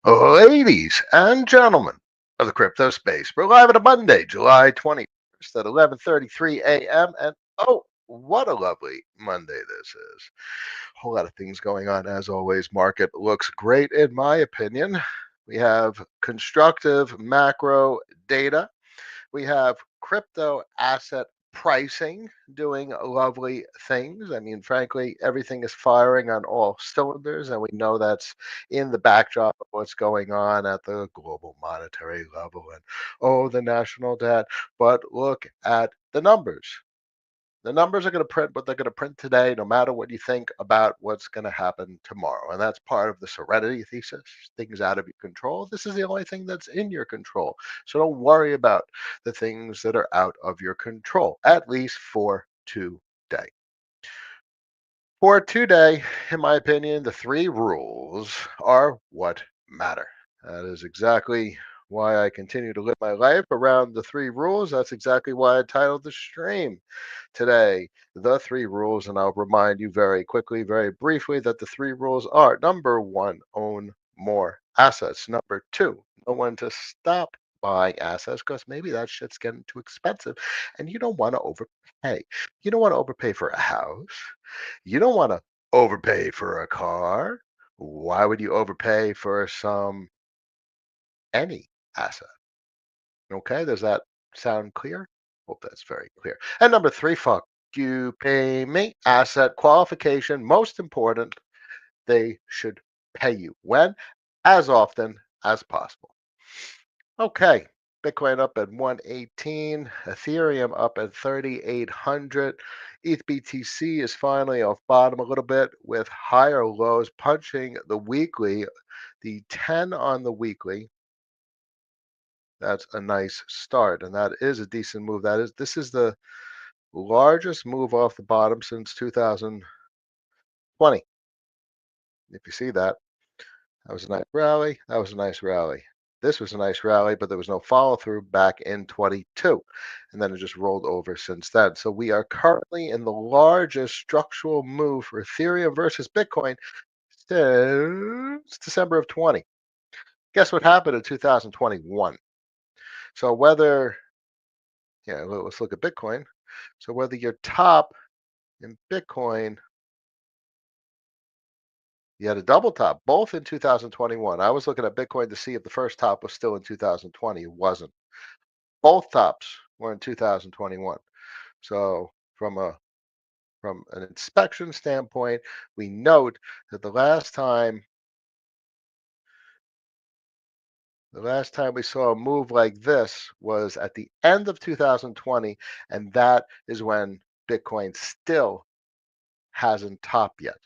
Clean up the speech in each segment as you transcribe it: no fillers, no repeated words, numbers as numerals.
Ladies and gentlemen of the crypto space, we're live on a Monday, July 21st at 11:33 a.m. And oh, what a lovely Monday this is. Whole lot of things going on as always. Market looks great in my opinion. We have constructive macro data. We have crypto asset pricing doing lovely things. I mean, frankly, everything is firing on all cylinders, and we know that's in the backdrop of what's going on at the global monetary level and oh, the national debt. But look at the numbers. The numbers are going to print what they're going to print today, no matter what you think about what's going to happen tomorrow. And that's part of the serenity thesis. Things out of your control. This is the only thing that's in your control. So don't worry about the things that are out of your control, at least for today. For today, in my opinion, the three rules are what matter. That is exactly why I continue to live my life around the three rules. That's exactly why I titled the stream today, The Three Rules. And I'll remind you very quickly, very briefly, that the three rules are number one, own more assets. Number two, know when to stop buying assets because maybe that shit's getting too expensive and you don't want to overpay. You don't want to overpay for a house. You don't want to overpay for a car. Why would you overpay for any asset? Okay, does that sound clear? Hope that's very clear. And number three, fuck you, pay me. Asset qualification, most important, they should pay you. When? As often as possible. Okay, Bitcoin up at 118, Ethereum up at 3,800. ETH BTC is finally off bottom a little bit with higher lows punching the weekly, the 10 on the weekly. That's a nice start, and that is a decent move. This is the largest move off the bottom since 2020. If you see that, that was a nice rally. That was a nice rally. This was a nice rally, but there was no follow through back in 22. And then it just rolled over since then. So we are currently in the largest structural move for Ethereum versus Bitcoin since December of 20. Guess what happened in 2021? So let's look at Bitcoin. So whether you're top in Bitcoin, you had a double top, both in 2021. I was looking at Bitcoin to see if the first top was still in 2020. It wasn't. Both tops were in 2021. So from an inspection standpoint, we note that the last time we saw a move like this was at the end of 2020, and that is when Bitcoin still hasn't topped yet.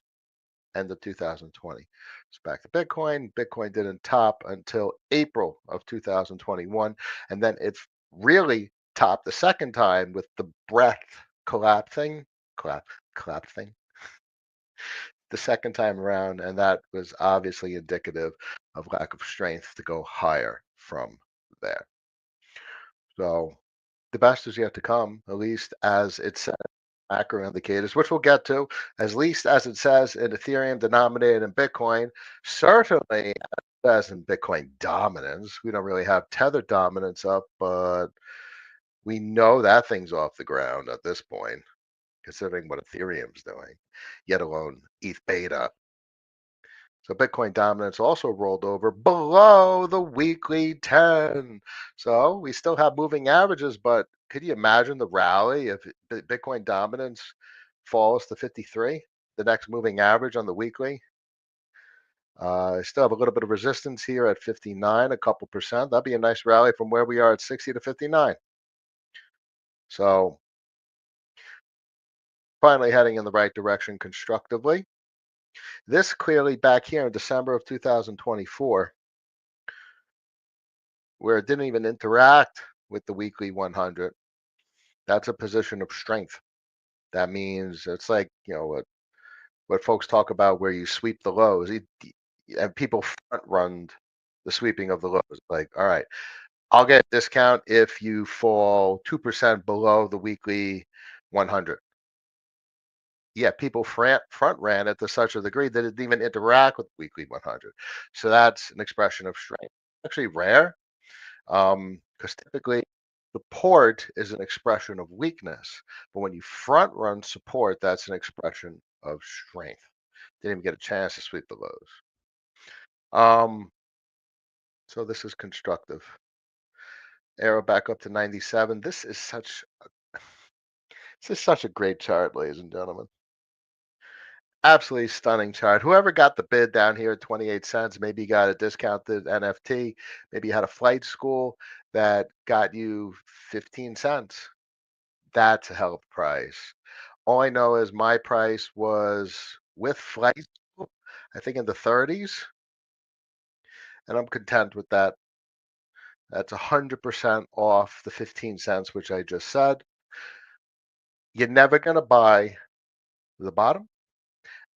End of 2020. So back to Bitcoin. Bitcoin didn't top until April of 2021. And then it really topped the second time with the breath collapse thing. Collapse thing. The second time around. And that was obviously indicative of lack of strength to go higher from there. So the best is yet to come, at least as it says macro indicators, which we'll get to, at least as it says in Ethereum denominated in Bitcoin, certainly as in Bitcoin dominance. We don't really have Tether dominance up, but we know that thing's off the ground at this point, considering what Ethereum's doing, yet alone ETH beta. So Bitcoin dominance also rolled over below the weekly 10. So we still have moving averages, but could you imagine the rally if Bitcoin dominance falls to 53, the next moving average on the weekly? Still have a little bit of resistance here at 59, a couple percent. That'd be a nice rally from where we are at 60 to 59. So finally heading in the right direction constructively. This clearly back here in December of 2024, where it didn't even interact with the weekly 100, that's a position of strength. That means it's like, what folks talk about where you sweep the lows. And people front run the sweeping of the lows. Like, all right, I'll get a discount if you fall 2% below the weekly 100. Yeah, people front ran it to such a degree that it didn't even interact with weekly 100. So that's an expression of strength. Actually rare, because typically support is an expression of weakness. But when you front run support, that's an expression of strength. Didn't even get a chance to sweep the lows. Um, so this is constructive. Arrow back up to 97. This is such a great chart, ladies and gentlemen. Absolutely stunning chart. Whoever got the bid down here at 28 cents, maybe you got a discounted NFT, maybe you had a flight school that got you 15 cents. That's a hell of a price. All I know is my price was with flight school, I think in the 30s, and I'm content with that. That's 100% off the 15 cents, which I just said. You're never going to buy the bottom,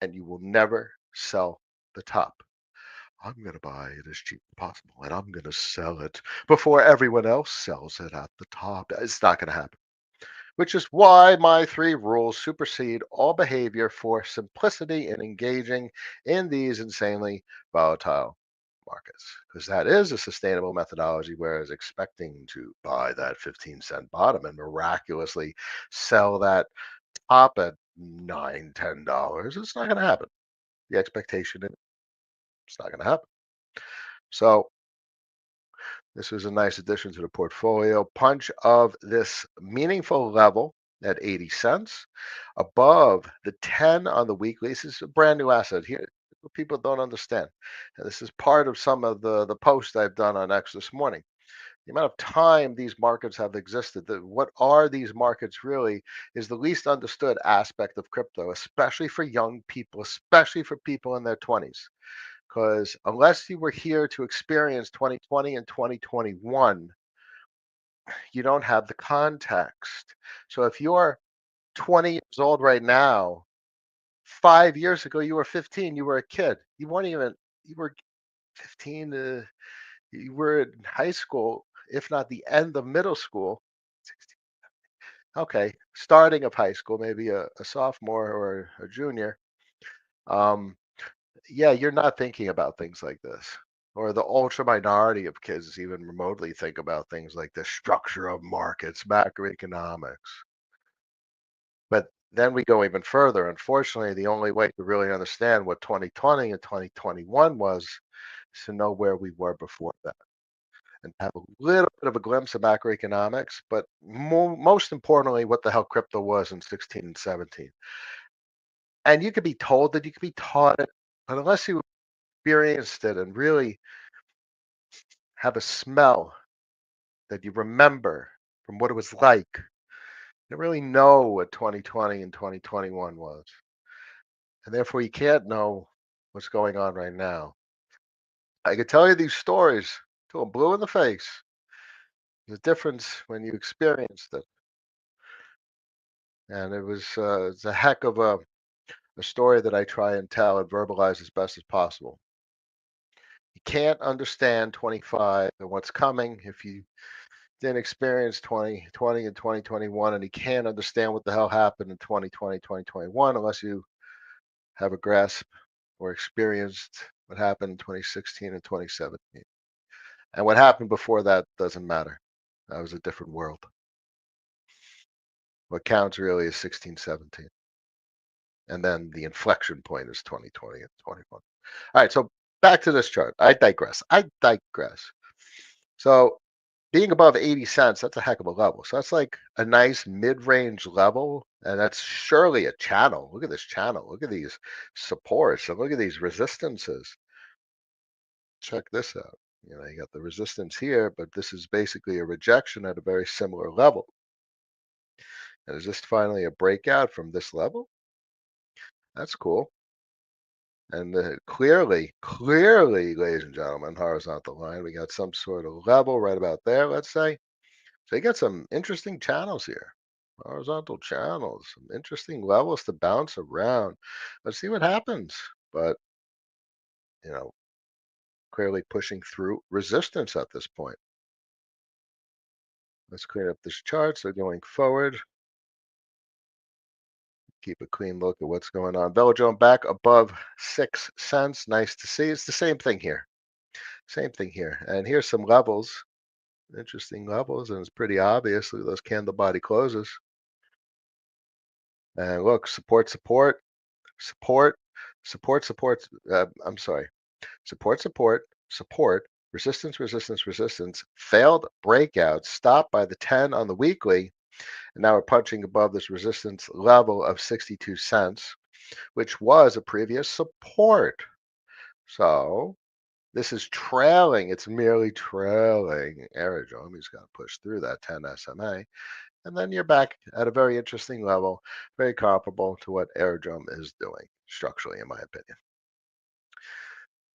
and you will never sell the top. I'm going to buy it as cheap as possible and I'm going to sell it before everyone else sells it at the top. It's not going to happen, which is why my three rules supersede all behavior for simplicity in engaging in these insanely volatile markets. Because that is a sustainable methodology, whereas expecting to buy that 15-cent bottom and miraculously sell that top at $9, $10, it's not going to happen. The expectation is it's not going to happen. So this was a nice addition to the portfolio. Punch of this meaningful level at 80 cents above the 10 on the weekly. This is a brand new asset here. What people don't understand. And this is part of some of the posts I've done on X this morning. The amount of time these markets have existed, what are these markets really, is the least understood aspect of crypto, especially for young people, especially for people in their 20s. Because unless you were here to experience 2020 and 2021, you don't have the context. So if you're 20 years old right now, 5 years ago you were 15, you were a kid. You weren't even, you were 15, you were in high school, if not the end of middle school. 16. Okay, starting of high school, maybe a sophomore or a junior. Um, yeah, you're not thinking about things like this. Or the ultra minority of kids even remotely think about things like the structure of markets, macroeconomics. But then we go even further. Unfortunately, the only way to really understand what 2020 and 2021 was is to know where we were before that and have a little bit of a glimpse of macroeconomics, but most importantly, what the hell crypto was in 16 and 17. And you could be told that, you could be taught it, but unless you experienced it and really have a smell that you remember from what it was like, you don't really know what 2020 and 2021 was. And therefore, you can't know what's going on right now. I could tell you these stories till I'm blue in the face. The difference when you experienced it. And it's a heck of a story that I try and tell and verbalize as best as possible. You can't understand 25 and what's coming if you didn't experience 2020 and 2021, and you can't understand what the hell happened in 2020, 2021 unless you have a grasp or experienced what happened in 2016 and 2017. And what happened before that doesn't matter. That was a different world. What counts really is 16, 17. And then the inflection point is 2020 and 21. All right, so back to this chart. I digress. I digress. So being above 80 cents, that's a heck of a level. So that's like a nice mid-range level, and that's surely a channel. Look at this channel. Look at these supports, and look at these resistances. Check this out. You got the resistance here, but this is basically a rejection at a very similar level. And is this finally a breakout from this level? That's cool. And clearly, ladies and gentlemen, horizontal line, we got some sort of level right about there, let's say. So you got some interesting channels here. Horizontal channels, some interesting levels to bounce around. Let's see what happens. But, you know, clearly pushing through resistance at this point. Let's clear up this chart. So going forward, keep a clean look at what's going on. Velodrome back above 6 cents. Nice to see. It's the same thing here. Same thing here. And here's some levels, interesting levels, and it's pretty obvious. Look at those candle body closes. And look, support, support, support, support, support. I'm sorry, support, support, support, resistance, resistance, resistance, failed breakout, stopped by the 10 on the weekly. And now we're punching above this resistance level of 62 cents, which was a previous support. So this is trailing. It's merely trailing Aerodrome. He's got to push through that 10 SMA. And then you're back at a very interesting level, very comparable to what Aerodrome is doing structurally, in my opinion.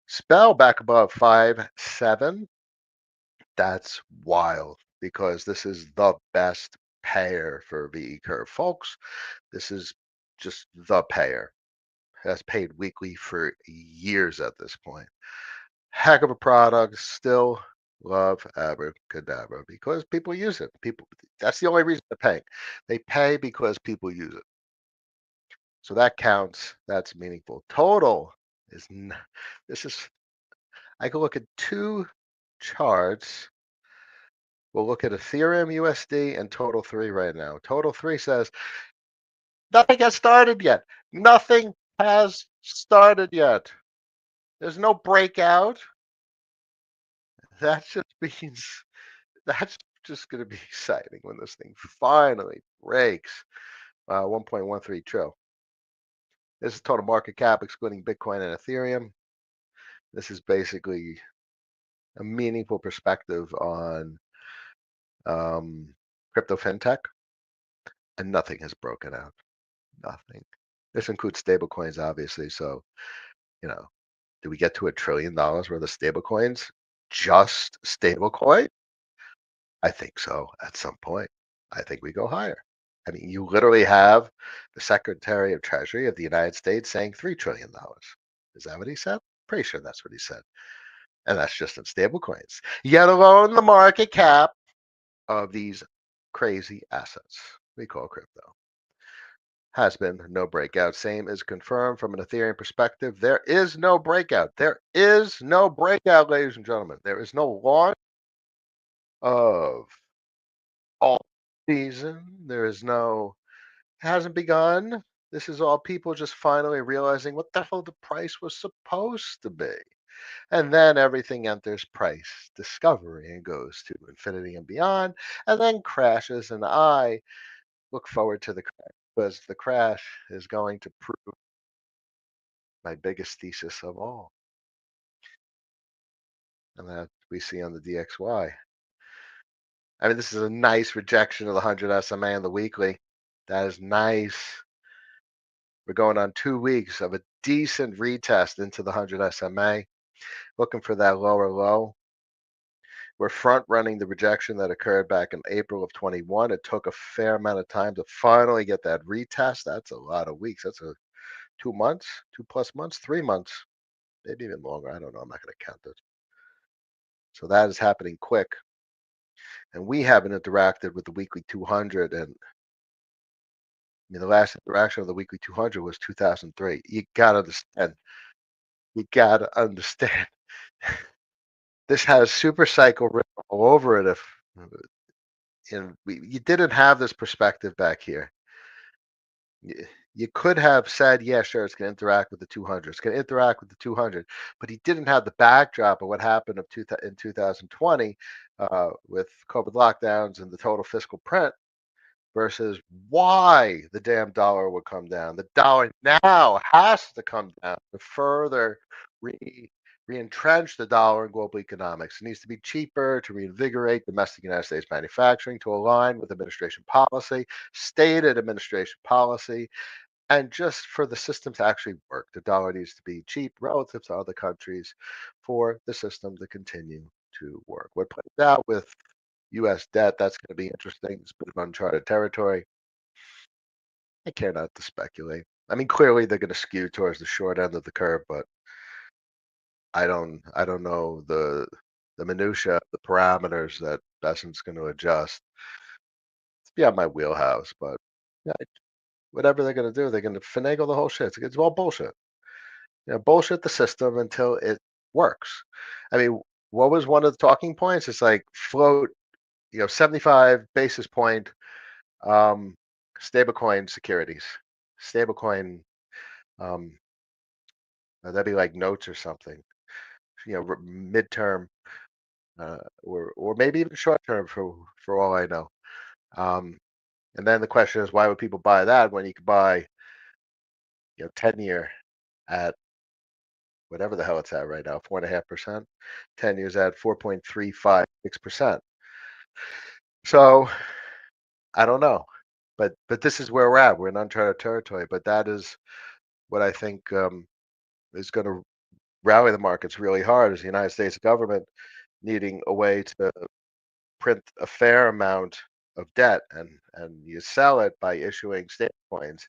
Spell back above 5.7. That's wild because this is the best pair for VE curve, folks. This is just the pair. Has paid weekly for years at this point. Heck of a product. Still love Abracadabra because people use it. That's the only reason they're paying. They pay because people use it. So that counts. That's meaningful. Total is this is I can look at two charts. We'll look at Ethereum USD and Total 3 right now. Total 3 says nothing has started yet. Nothing has started yet. There's no breakout. That just means that's just going to be exciting when this thing finally breaks 1.13 trillion. This is total market cap excluding Bitcoin and Ethereum. This is basically a meaningful perspective on crypto fintech, and nothing has broken out. Nothing. This includes stablecoins, obviously. So, you know, do we get to $1 trillion worth of stablecoins? Just stablecoin? I think so at some point. I think we go higher. I mean, you literally have the Secretary of Treasury of the United States saying $3 trillion. Is that what he said? Pretty sure that's what he said. And that's just in stablecoins, yet alone the market cap of these crazy assets we call crypto has been no breakout. Same is confirmed from an Ethereum perspective. There is no breakout. There is no breakout, ladies and gentlemen. There is no launch of all season. There is no, hasn't begun. This is all people just finally realizing what the hell the price was supposed to be. And then everything enters price discovery and goes to infinity and beyond, and then crashes. And I look forward to the crash because the crash is going to prove my biggest thesis of all, and that we see on the DXY. I mean, this is a nice rejection of the 100 SMA and the weekly. That is nice. We're going on 2 weeks of a decent retest into the 100 SMA, looking for that lower low. We're front running the rejection that occurred back in April of 21. It took a fair amount of time to finally get that retest. That's a lot of weeks. That's a 2 months, 2+ months, 3 months, maybe even longer. I don't know. I'm not going to count it. So that is happening quick. And we haven't interacted with the weekly 200. And I mean, the last interaction of the weekly 200 was 2003. You got to understand. You got to understand. This has super cycle written all over it. If you didn't have this perspective back here, you could have said, yeah, sure, it's going to interact with the 200. It's going to interact with the 200. But he didn't have the backdrop of what happened in 2020 with COVID lockdowns and the total fiscal print versus why the damn dollar would come down. The dollar now has to come down to further re-entrench the dollar in global economics. It needs to be cheaper to reinvigorate domestic United States manufacturing to align with administration policy, stated administration policy, and just for the system to actually work. The dollar needs to be cheap relative to other countries for the system to continue to work. What plays out with U.S. debt, that's going to be interesting. It's a bit of uncharted territory. I care not to speculate. I mean, clearly they're going to skew towards the short end of the curve, but I don't know the minutia, the parameters that Besant's going to adjust. It's beyond my wheelhouse, but yeah, Whatever they're going to do, they're going to finagle the whole shit. It's all bullshit. Bullshit the system until it works. I mean, what was one of the talking points? It's like float, 75 basis point um, stablecoin securities, stablecoin. Um, that'd be like notes or something. Midterm, or maybe even short term for all I know. Um, and then the question is, why would people buy that when you could buy 10-year at whatever the hell it's at right now, 4.5%, 10 years at 4.356%. So I don't know, but this is where we're at. We're in uncharted territory. But that is what I think is going to rally the markets really hard, is the United States government needing a way to print a fair amount of debt, and you sell it by issuing stablecoins.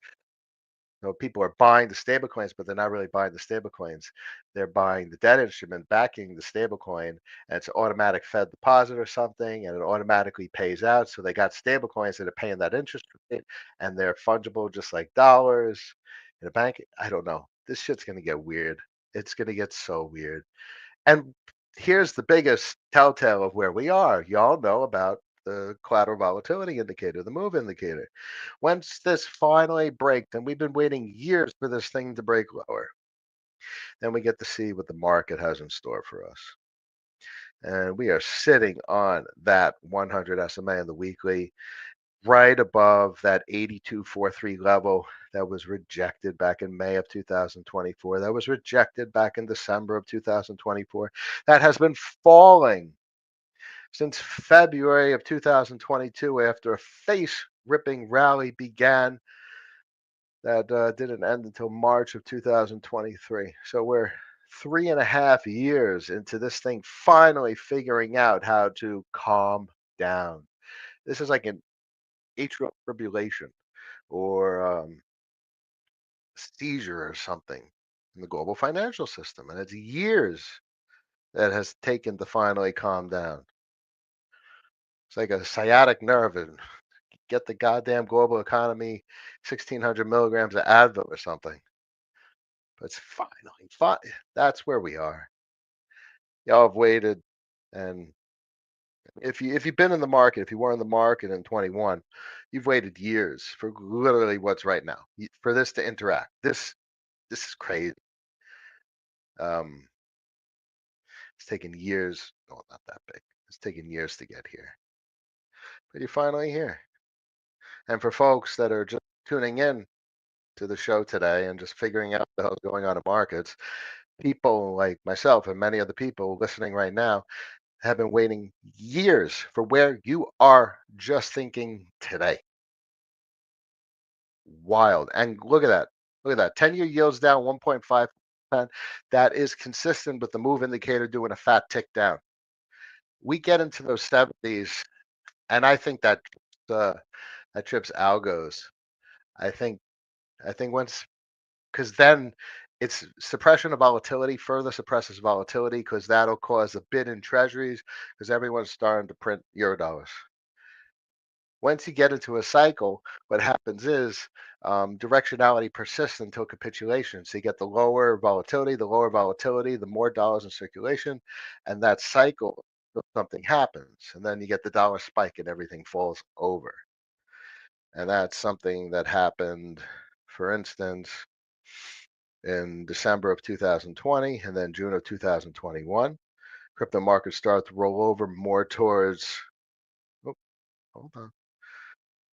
People are buying the stablecoins, but they're not really buying the stablecoins. They're buying the debt instrument backing the stablecoin, and it's an automatic Fed deposit or something, and it automatically pays out. So they got stablecoins that are paying that interest rate, and they're fungible just like dollars in a bank. I don't know. This shit's gonna get weird. It's gonna get so weird. And here's the biggest telltale of where we are. Y'all know about the collateral volatility indicator, the move indicator. Once this finally breaks, and we've been waiting years for this thing to break lower, then we get to see what the market has in store for us. And we are sitting on that 100 SMA in the weekly, right above that 8243 level that was rejected back in May of 2024, that was rejected back in December of 2024, that has been falling since February of 2022 after a face ripping rally began that didn't end until March of 2023. So we're 3.5 years into this thing finally figuring out how to calm down. This is like an atrial fibrillation or seizure or something in the global financial system. And it's years that has taken to finally calm down. It's like a sciatic nerve, and get the goddamn global economy 1,600 milligrams of Advil or something. But it's finally fine. That's where we are. Y'all have waited, and if you've been in the market, if you were in the market in 21, you've waited years for literally what's right now, for this to interact. This is crazy. Um, it's taken years. No, not that big. It's taken years to get here, but you're finally here. And for folks that are just tuning in to the show today and just figuring out what the hell's going on in markets, people like myself and many other people listening right now have been waiting years for where you are just thinking today. Wild. And look at that. Look at that. 10-year yields down 1.5%. That is consistent with the move indicator doing a fat tick down. We get into those 70s, and I think uh, that trips algos. I think I think once, because then it's suppression of volatility further suppresses volatility, because that'll cause a bid in treasuries because everyone's starting to print eurodollars. Once you get into a cycle, what happens is directionality persists until capitulation. So you get the lower volatility, the more dollars in circulation, and that cycle, something happens, and then you get the dollar spike and everything falls over. And that's something that happened, for instance, in December of 2020 and then June of 2021. Crypto markets start to roll over more towards, oh, hold on.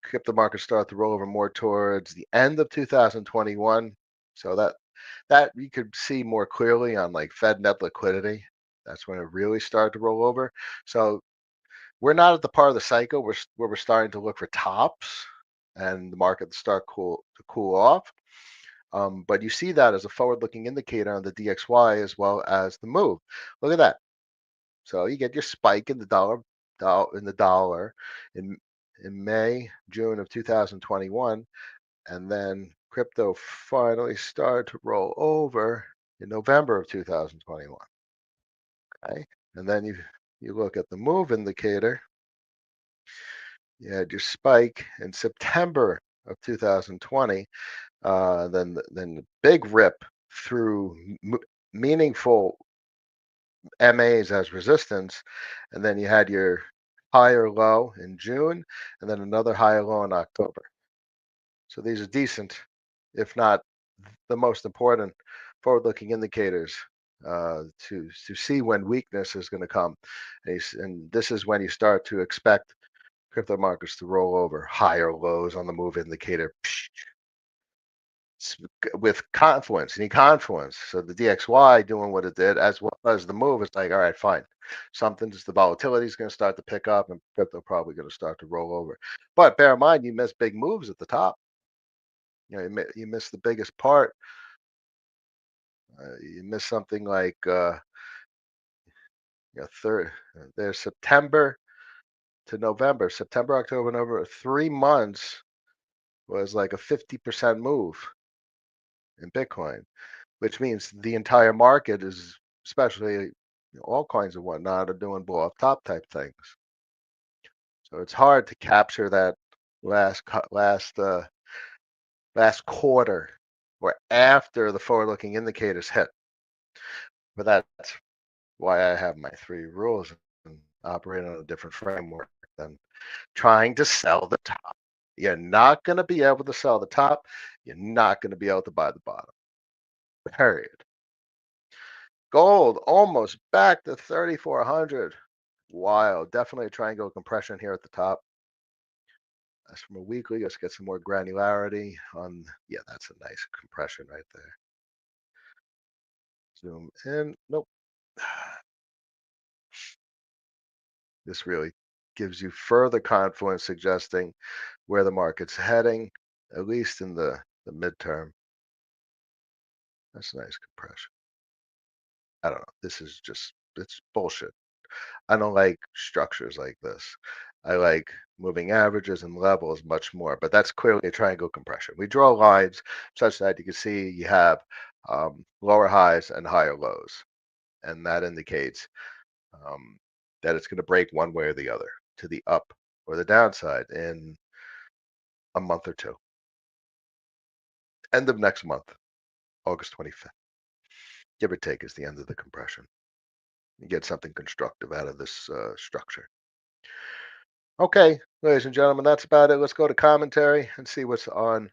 Crypto markets start to roll over more towards the end of 2021. So that you could see more clearly on like Fed net liquidity. That's when it really started to roll over. So we're not at the part of the cycle where we're starting to look for tops and the market to start to cool off. But you see that as a forward-looking indicator on the DXY as well as the move. Look at that. So you get your spike in the dollar in May, June of 2021, and then crypto finally started to roll over in November of 2021. Okay, and then you look at the move indicator. You had your spike in September of 2020. Then the big rip through meaningful MAs as resistance, and then you had your higher low in June, and then another higher low in October. So these are decent, if not the most important forward-looking indicators to see when weakness is going to come. And this is when you start to expect crypto markets to roll over higher lows on the move indicator with confluence, any confluence. So the DXY doing what it did, as well as the move, it's like, all right, fine. Something's the volatility is going to start to pick up, and crypto probably going to start to roll over. But bear in mind, you miss big moves at the top. You miss the biggest part. You miss something like third. There's September to November, September, October, November. 3 months was like a 50% move in Bitcoin, which means the entire market is, especially altcoins and whatnot, are doing blow up top type things. So it's hard to capture that last quarter or after the forward looking indicators hit. But that's why I have my three rules and operate on a different framework than trying to sell the top. You're not going to be able to sell the top. You're not going to be able to buy the bottom. Period. Gold almost back to 3,400. Wild. Definitely a triangle compression here at the top. That's from a weekly. Let's get some more granularity on. Yeah, that's a nice compression right there. Zoom in. Nope. This really gives you further confidence, suggesting where the market's heading, at least in the midterm. That's a nice compression. I don't know. This is just, it's bullshit. I don't like structures like this. I like moving averages and levels much more, but that's clearly a triangle compression. We draw lines such that you can see you have lower highs and higher lows, and that indicates um, that it's going to break one way or the other, to the up or the downside in a month or two. End of next month, August 25th, give or take, is the end of the compression. You get something constructive out of this structure. Okay, ladies and gentlemen, that's about it. Let's go to commentary and see what's on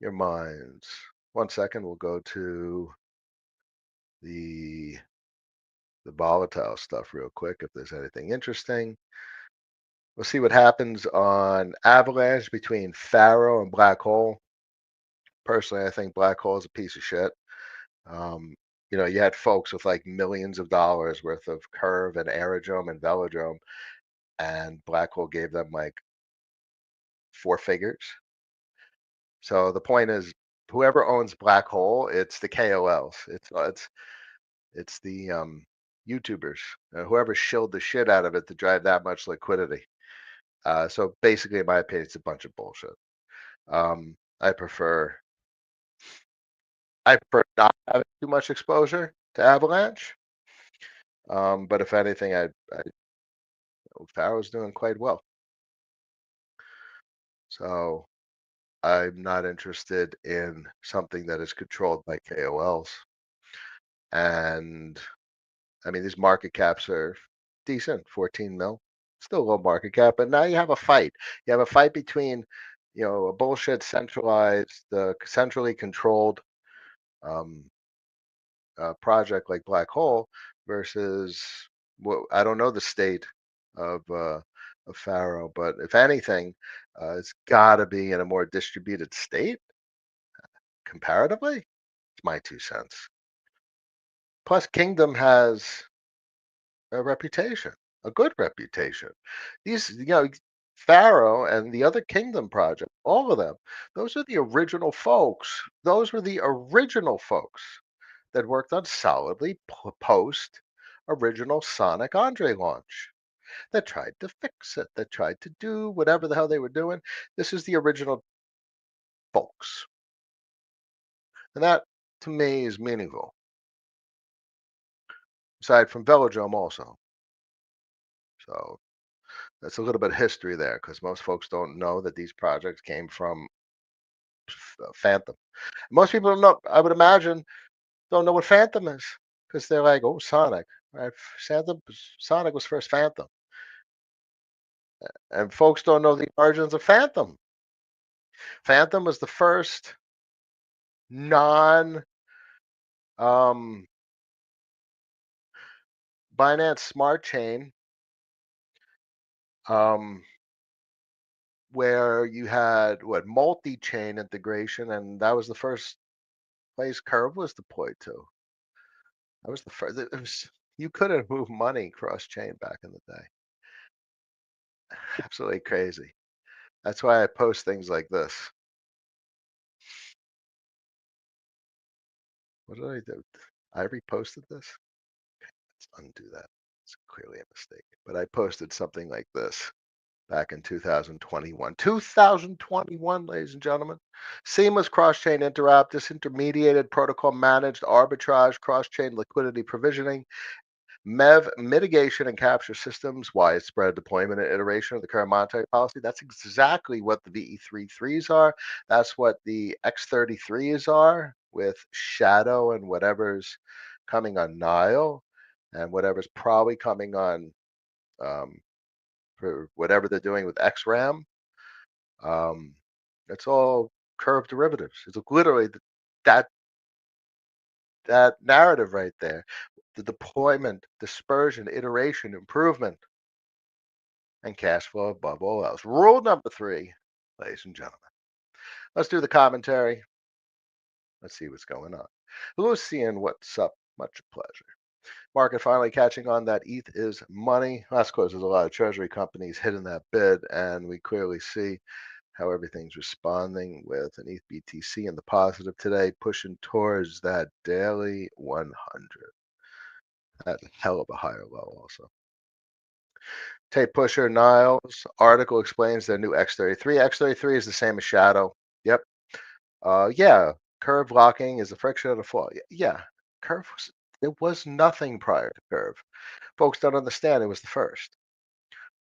your minds. 1 second, we'll go to the volatile stuff real quick if there's anything interesting. We'll see what happens on Avalanche between Pharaoh and Black Hole. Personally, I think Black Hole is a piece of shit. Um, you had folks with like millions of dollars worth of Curve and Aerodrome and Velodrome, and Black Hole gave them like four figures. So the point is, whoever owns Black Hole, it's the KOLs. It's the YouTubers, whoever shilled the shit out of it to drive that much liquidity. So basically, in my opinion, it's a bunch of bullshit. Um, I prefer I prefer not having too much exposure to Avalanche. But if anything, Pharaoh's doing quite well. So I'm not interested in something that is controlled by KOLs. And I mean, these market caps are decent, 14 mil, still low market cap. But now you have a fight. You have a fight between, a bullshit centralized, centrally controlled um, project like Black Hole versus what I don't know the state of Faro, but if anything, it's got to be in a more distributed state comparatively. It's my 2 cents. Plus, Kingdom has a reputation, a good reputation. These, Pharaoh and the other Kingdom project, all of them, those are the original folks. Those were the original folks that worked on solidly post original Sonic Andre launch, that tried to fix it, that tried to do whatever the hell they were doing. This is the original folks. And that, to me, is meaningful. Aside from Velodrome, also. So that's a little bit of history there, because most folks don't know that these projects came from Phantom. Most people don't know. I would imagine don't know what Phantom is because they're like, oh, Sonic, right? Sonic was first Phantom, and folks don't know the origins of Phantom. Phantom was the first non Binance Smart Chain um, where you had what multi-chain integration, and that was the first place Curve was deployed to. That was the first. It was, you couldn't move money cross chain back in the day. Absolutely crazy. That's why I post things like this. What did I do? I reposted this. Let's undo that. It's clearly a mistake. But I posted something like this back in 2021. 2021, ladies and gentlemen. Seamless cross-chain interop, disintermediated protocol managed arbitrage, cross-chain liquidity provisioning, MEV mitigation and capture systems, widespread deployment and iteration of the current monetary policy. That's exactly what the VE33s are. That's what the X33s are with Shadow and whatever's coming on Nile and whatever's probably coming on um, for whatever they're doing with XRAM. Um, it's all curve derivatives. It's literally that that narrative right there. The deployment, dispersion, iteration, improvement, and cash flow above all else. Rule number 3, ladies and gentlemen. Let's do the commentary. Let's see what's going on. Lucian, what's up? Much pleasure. Market finally catching on that ETH is money. That's because there's a lot of treasury companies hitting that bid, and we clearly see how everything's responding with an ETH BTC in the positive today, pushing towards that daily 100. That's a hell of a higher low also. Tape pusher Niles article explains their new X33. X33 is the same as Shadow. Yep. Yeah. Curve locking is the friction of the fall. Yeah. Curve was there was nothing prior to Curve. Folks don't understand it was the first.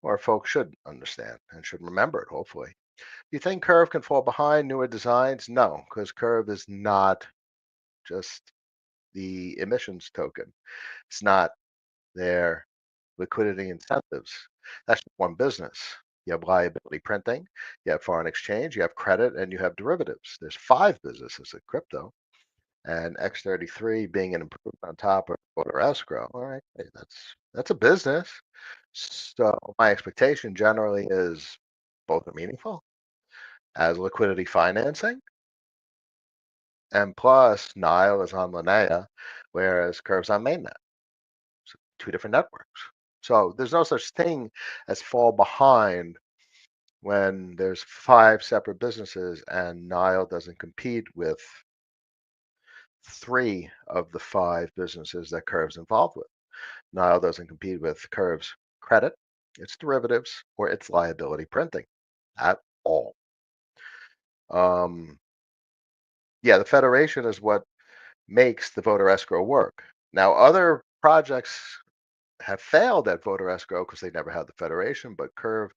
Or folks should understand and should remember it, hopefully. Do you think Curve can fall behind newer designs? No, because Curve is not just the emissions token. It's not their liquidity incentives. That's one business. You have liability printing, you have foreign exchange, you have credit, and you have derivatives. There's 5 businesses in crypto, and X33 being an improvement on top of voter escrow. All right, hey, that's a business. So my expectation generally is both are meaningful as liquidity financing, and plus Nile is on Linnea, whereas Curve's on mainnet. So 2 different networks. So there's no such thing as fall behind when there's 5 separate businesses and Nile doesn't compete with 3 of the 5 businesses that Curve's involved with. Nile doesn't compete with Curve's credit, its derivatives, or its liability printing at all. Yeah, the Federation is what makes the voter escrow work. Now, other projects have failed at voter escrow because they never had the federation, but Curve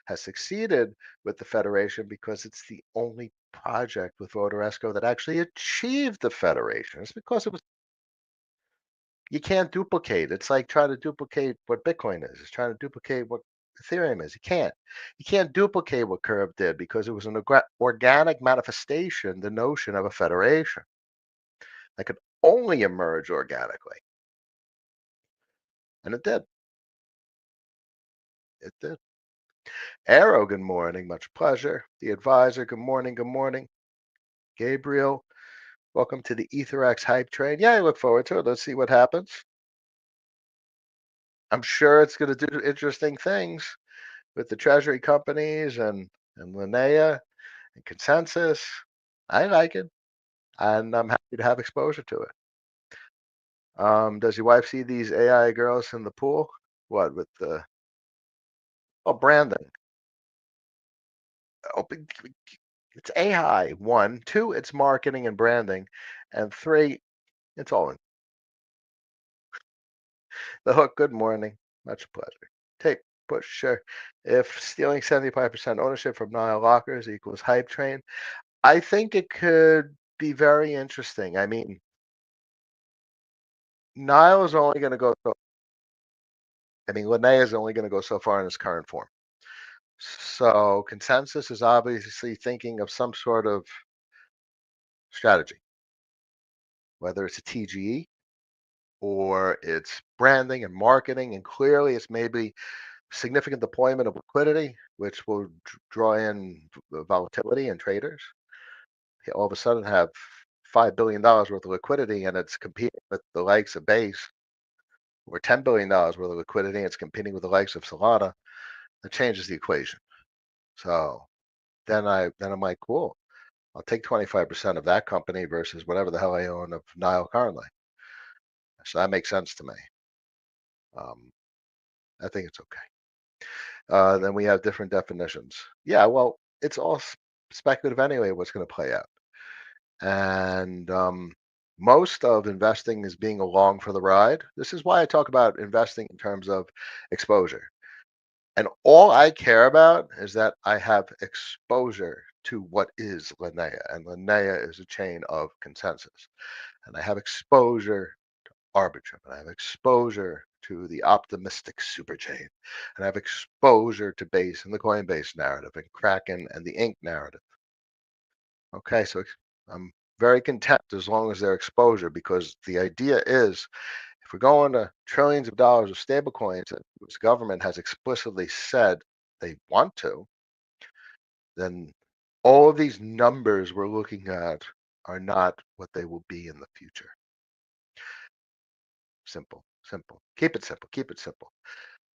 has succeeded with the federation because it's the only project with voter escrow that actually achieved the federation. It's because it was you can't duplicate. It's like trying to duplicate what Bitcoin is. It's trying to duplicate what Ethereum is. You can't. You can't duplicate what Curve did because it was an organic manifestation, the notion of a federation that could only emerge organically. And it did. It did. Arrow, good morning. Much pleasure. The advisor, good morning. Good morning. Gabriel, welcome to the EtherX hype train. Yeah, I look forward to it. Let's see what happens. I'm sure it's going to do interesting things with the treasury companies and Linnea and Consensus. I like it, and I'm happy to have exposure to it. Does your wife see these AI girls in the pool? What with the branding? Oh, it's AI. 1, 2, it's marketing and branding, and 3, it's all in. The hook. Good morning. Much pleasure. Tape push. Sure. If stealing 75% ownership from Nile Lockers equals hype train, I think it could be very interesting. I mean, Nile is only going to go so. I mean, Linnea is only going to go so far in its current form. So consensus is obviously thinking of some sort of strategy, whether it's a TGE or it's branding and marketing, and clearly it's maybe significant deployment of liquidity, which will draw in volatility and traders. You all of a sudden have $5 billion worth of liquidity, and it's competing with the likes of Base, or $10 billion worth of liquidity, and it's competing with the likes of Solana. That changes the equation. So then I'm like, cool. I'll take 25% of that company versus whatever the hell I own of Nile currently. So that makes sense to me. Um, I think it's okay. Then we have different definitions. Yeah, well, it's all speculative anyway, what's going to play out. And most of investing is being along for the ride. This is why I talk about investing in terms of exposure. And all I care about is that I have exposure to what is Linnea. And Linnea is a chain of consensus. And I have exposure Arbitrum, and I have exposure to the optimistic superchain, and I have exposure to Base and the Coinbase narrative, and Kraken and the Inc narrative. Okay, so I'm very content as long as they're exposure, because the idea is if we're going to trillions of dollars of stablecoins that the US government has explicitly said they want to, then all of these numbers we're looking at are not what they will be in the future. Simple, simple. Keep it simple. Keep it simple.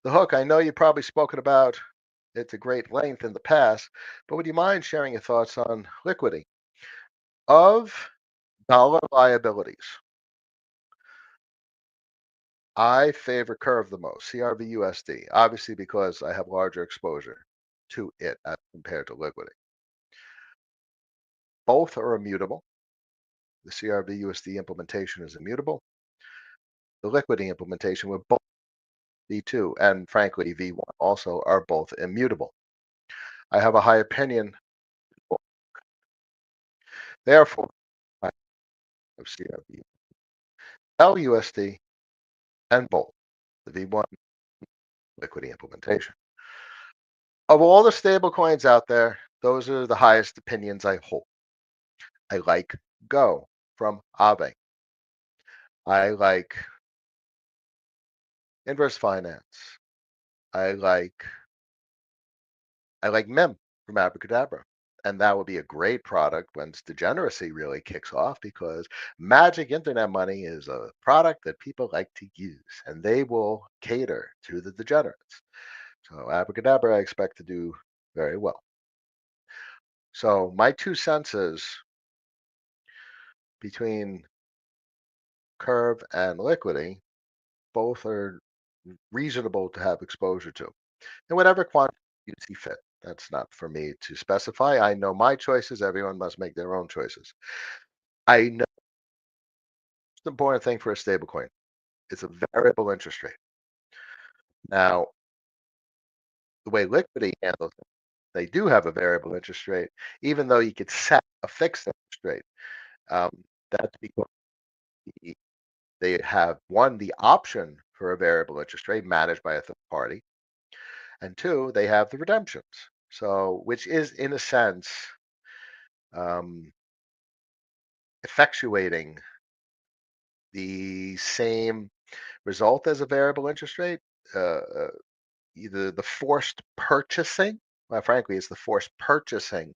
The hook, I know you've probably spoken about it to great length in the past, but would you mind sharing your thoughts on liquidity of dollar liabilities? I favor Curve the most, CRVUSD, obviously because I have larger exposure to it as compared to liquidity. Both are immutable. The CRVUSD implementation is immutable. The liquidity implementation with both V2 and frankly V1 also are both immutable. I have a high opinion. Therefore, I have CRV, LUSD, and both the V1 liquidity implementation. Of all the stable coins out there, those are the highest opinions I hold. I like Go from Aave. I like Inverse Finance. I like MIM from Abracadabra. And that would be a great product when degeneracy really kicks off, because magic internet money is a product that people like to use, and they will cater to the degenerates. So Abracadabra I expect to do very well. So my two cents is between Curve and Liquidity, both are reasonable to have exposure to, in whatever quantity you see fit. That's not for me to specify. I know my choices. Everyone must make their own choices. I know the important thing for a stablecoin. It's a variable interest rate. Now, the way Liquidity handles it, they do have a variable interest rate, even though you could set a fixed interest rate. Um, that's because they have, one, the option for a variable interest rate managed by a third party, and two, they have the redemptions. So, which is in a sense um, effectuating the same result as a variable interest rate. Either the forced purchasing, well, frankly, it's the forced purchasing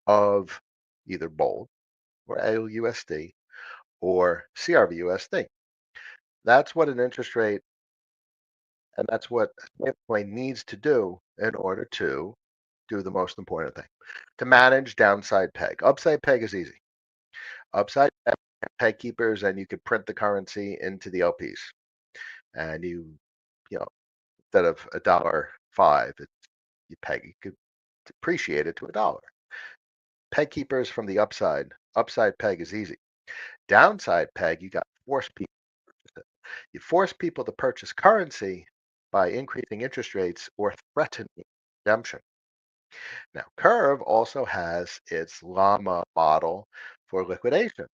of either Bold or AUSD or CRVUSD. That's what an interest rate, and that's what Bitcoin needs to do in order to do the most important thing, to manage downside peg. Upside peg is easy. Upside peg keepers, and you could print the currency into the LPs, and you know, instead of $1.05, you peg, you could depreciate it to $1. Peg keepers from the upside. Upside peg is easy. Downside peg, you got to force people. You force people to purchase currency by increasing interest rates or threatening redemption. Now, Curve also has its llama model for liquidation.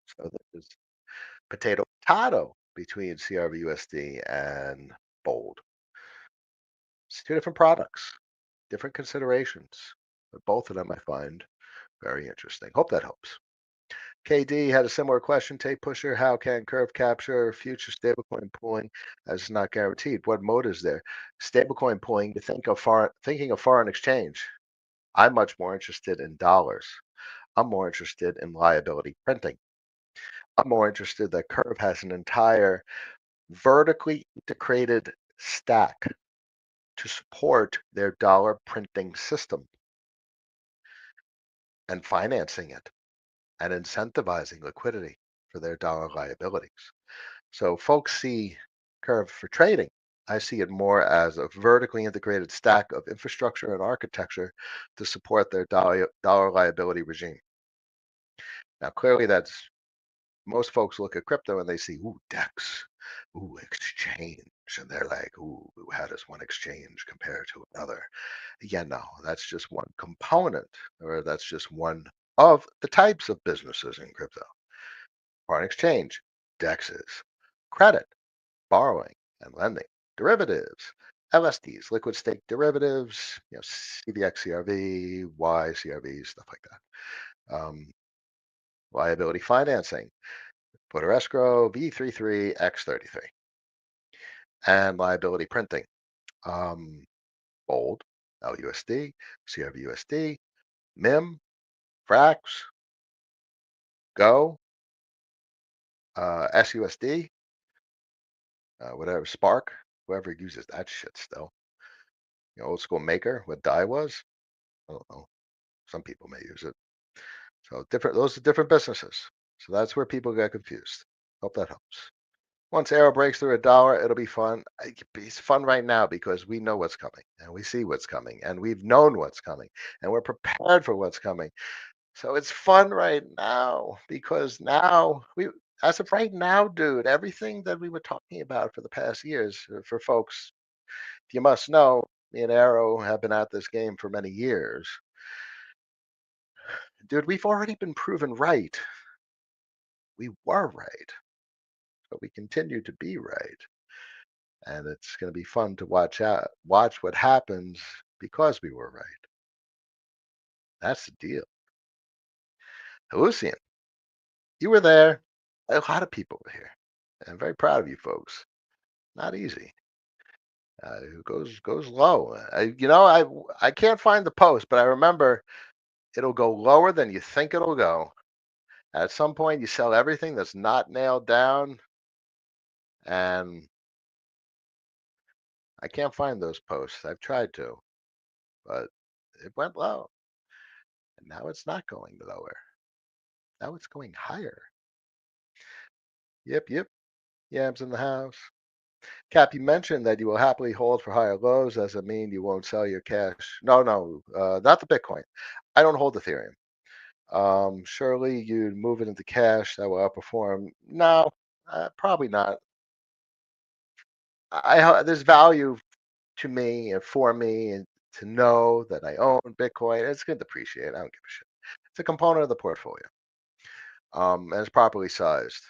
So there's potato between CRVUSD and Bold. It's two different products, different considerations. But both of them I find very interesting. Hope that helps. KD had a similar question. Tape pusher, how can Curve capture future stablecoin pooling as it's not guaranteed? What mode is there? Stablecoin pooling, thinking of foreign exchange. I'm much more interested in dollars. I'm more interested in liability printing. I'm more interested that Curve has an entire vertically integrated stack to support their dollar printing system and financing it and incentivizing liquidity for their dollar liabilities. So folks see Curve for trading. I see it more as a vertically integrated stack of infrastructure and architecture to support their dollar liability regime. Now, clearly, that's most folks look at crypto and they see, ooh, DEX, ooh, exchange. And they're like, ooh, how does one exchange compare to another? Yeah, no, that's just one component, or that's just one of the types of businesses in crypto. Foreign exchange, DEXs, credit, borrowing and lending, derivatives, LSDs, liquid stake derivatives, CVX, CRV, Y, CRV, stuff like that. Liability financing, Footer escrow, V33, X33, and liability printing, Bold, LUSD, CRVUSD, MIM, Frax, Go, SUSD, whatever, Spark, whoever uses that shit still. Old school Maker, what DAI was. I don't know. Some people may use it. So different. Those are different businesses. So that's where people get confused. Hope that helps. Once Arrow breaks through $1, it'll be fun. It's fun right now because we know what's coming and we see what's coming and we've known what's coming and we're prepared for what's coming. So it's fun right now because now as of right now, dude, everything that we were talking about for the past years, for folks, you must know, me and Arrow have been at this game for many years. Dude, we've already been proven right. We were right, but we continue to be right. And it's going to be fun to watch what happens because we were right. That's the deal. Lucian, you were there. A lot of people were here. I'm very proud of you folks. Not easy. Goes low. I can't find the post, but I remember it'll go lower than you think it'll go. At some point, you sell everything that's not nailed down, and I can't find those posts. I've tried to, but it went low, and now it's not going lower. Now it's going higher. Yep, yep. Yams in the house. Cap, you mentioned that you will happily hold for higher lows. Does it mean you won't sell your cash? No, no, not the Bitcoin. I don't hold Ethereum. Surely you'd move it into cash that will outperform. No, probably not. There's value to me and for me and to know that I own Bitcoin. It's going to depreciate. I don't give a shit. It's a component of the portfolio, and it's properly sized.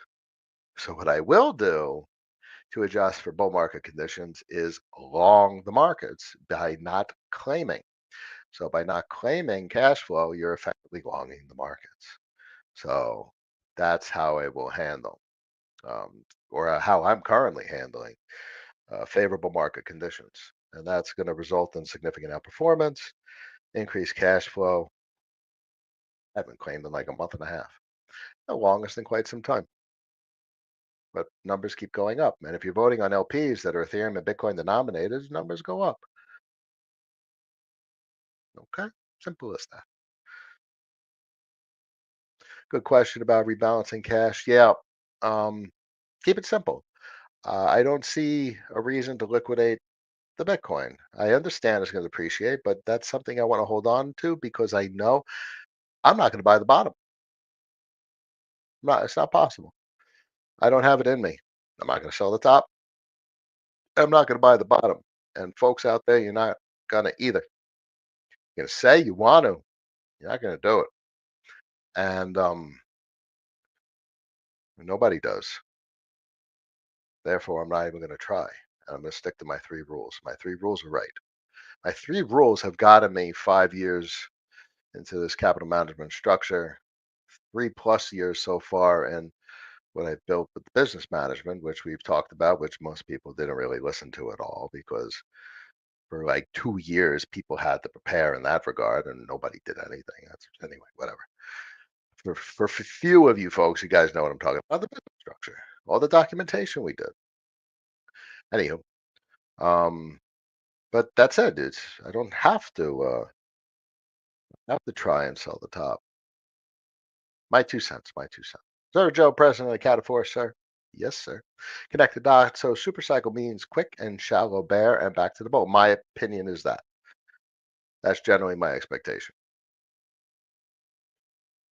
So what I will do to adjust for bull market conditions is long the markets by not claiming. So by not claiming cash flow, you're effectively longing the markets. So that's how I will handle, or how I'm currently handling favorable market conditions. And that's going to result in significant outperformance, increased cash flow. I haven't claimed in like a month and a half, the longest in quite some time. But numbers keep going up. And if you're voting on LPs that are Ethereum and Bitcoin denominated, numbers go up. Okay, simple as that. Good question about rebalancing cash. Yeah, um, keep it simple. I don't see a reason to liquidate the Bitcoin. I understand it's going to depreciate, but that's something I want to hold on to because I know I'm not going to buy the bottom. It's not possible. I don't have it in me. I'm not going to sell the top. I'm not going to buy the bottom. And folks out there, you're not going to either. You're gonna say you want to, you're not gonna do it. And nobody does. Therefore, I'm not even gonna try. And I'm gonna stick to my three rules. My three rules are right. My three rules have gotten me 5 years into this capital management structure, 3+ years so far, and what I built with the business management, which we've talked about, which most people didn't really listen to at all because for like 2 years people had to prepare in that regard and nobody did anything. That's anyway, whatever. For few of you folks, you guys know what I'm talking about, the business structure, all the documentation we did. Anywho, um, but that's it. I don't have to try and sell the top. My 2 cents. My 2 cents. Sir Joe, President of the Cat Force, sir. Yes, sir. Connect the dots. So super cycle means quick and shallow bear and back to the boat. My opinion is that. That's generally my expectation.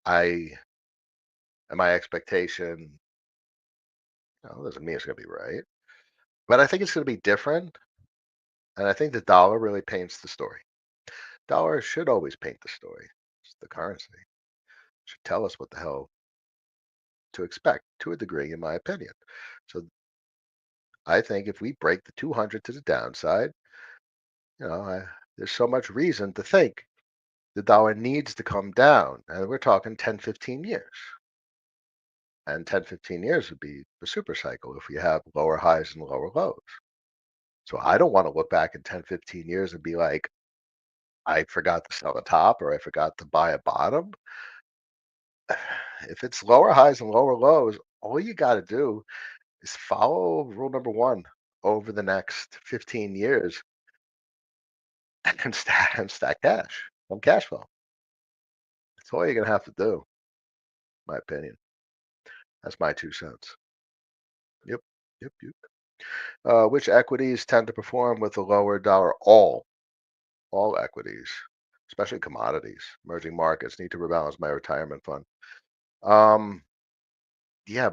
I and my expectation, doesn't mean it's gonna be right. But I think it's gonna be different. And I think the dollar really paints the story. Dollar should always paint the story. It's the currency. It should tell us what the hell to expect to a degree, in my opinion. So I think if we break the 200 to the downside, there's so much reason to think the dollar needs to come down. And we're talking 10, 15 years. And 10, 15 years would be the super cycle if we have lower highs and lower lows. So I don't want to look back in 10, 15 years and be like, I forgot to sell a top or I forgot to buy a bottom. If it's lower highs and lower lows, all you got to do is follow rule number one over the next 15 years and stack cash, some cash flow. That's all you're going to have to do, in my opinion. That's my 2 cents. Yep. Yep. Yep. Which equities tend to perform with a lower dollar? All equities, especially commodities. Emerging markets need to rebalance my retirement fund. Um, yeah,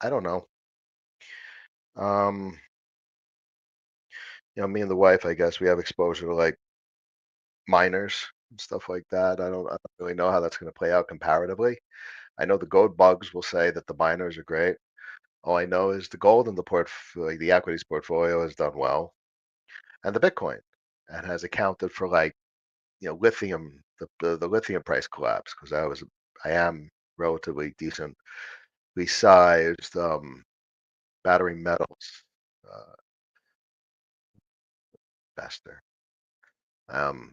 I don't know. Um, me and the wife, I guess we have exposure to like miners and stuff like that. I don't really know how that's going to play out comparatively. I know the gold bugs will say that the miners are great. All I know is the gold in like the equities portfolio has done well, and the Bitcoin, and has accounted for like lithium, the lithium price collapse because I am relatively decently sized battery metals uh, investor. Um,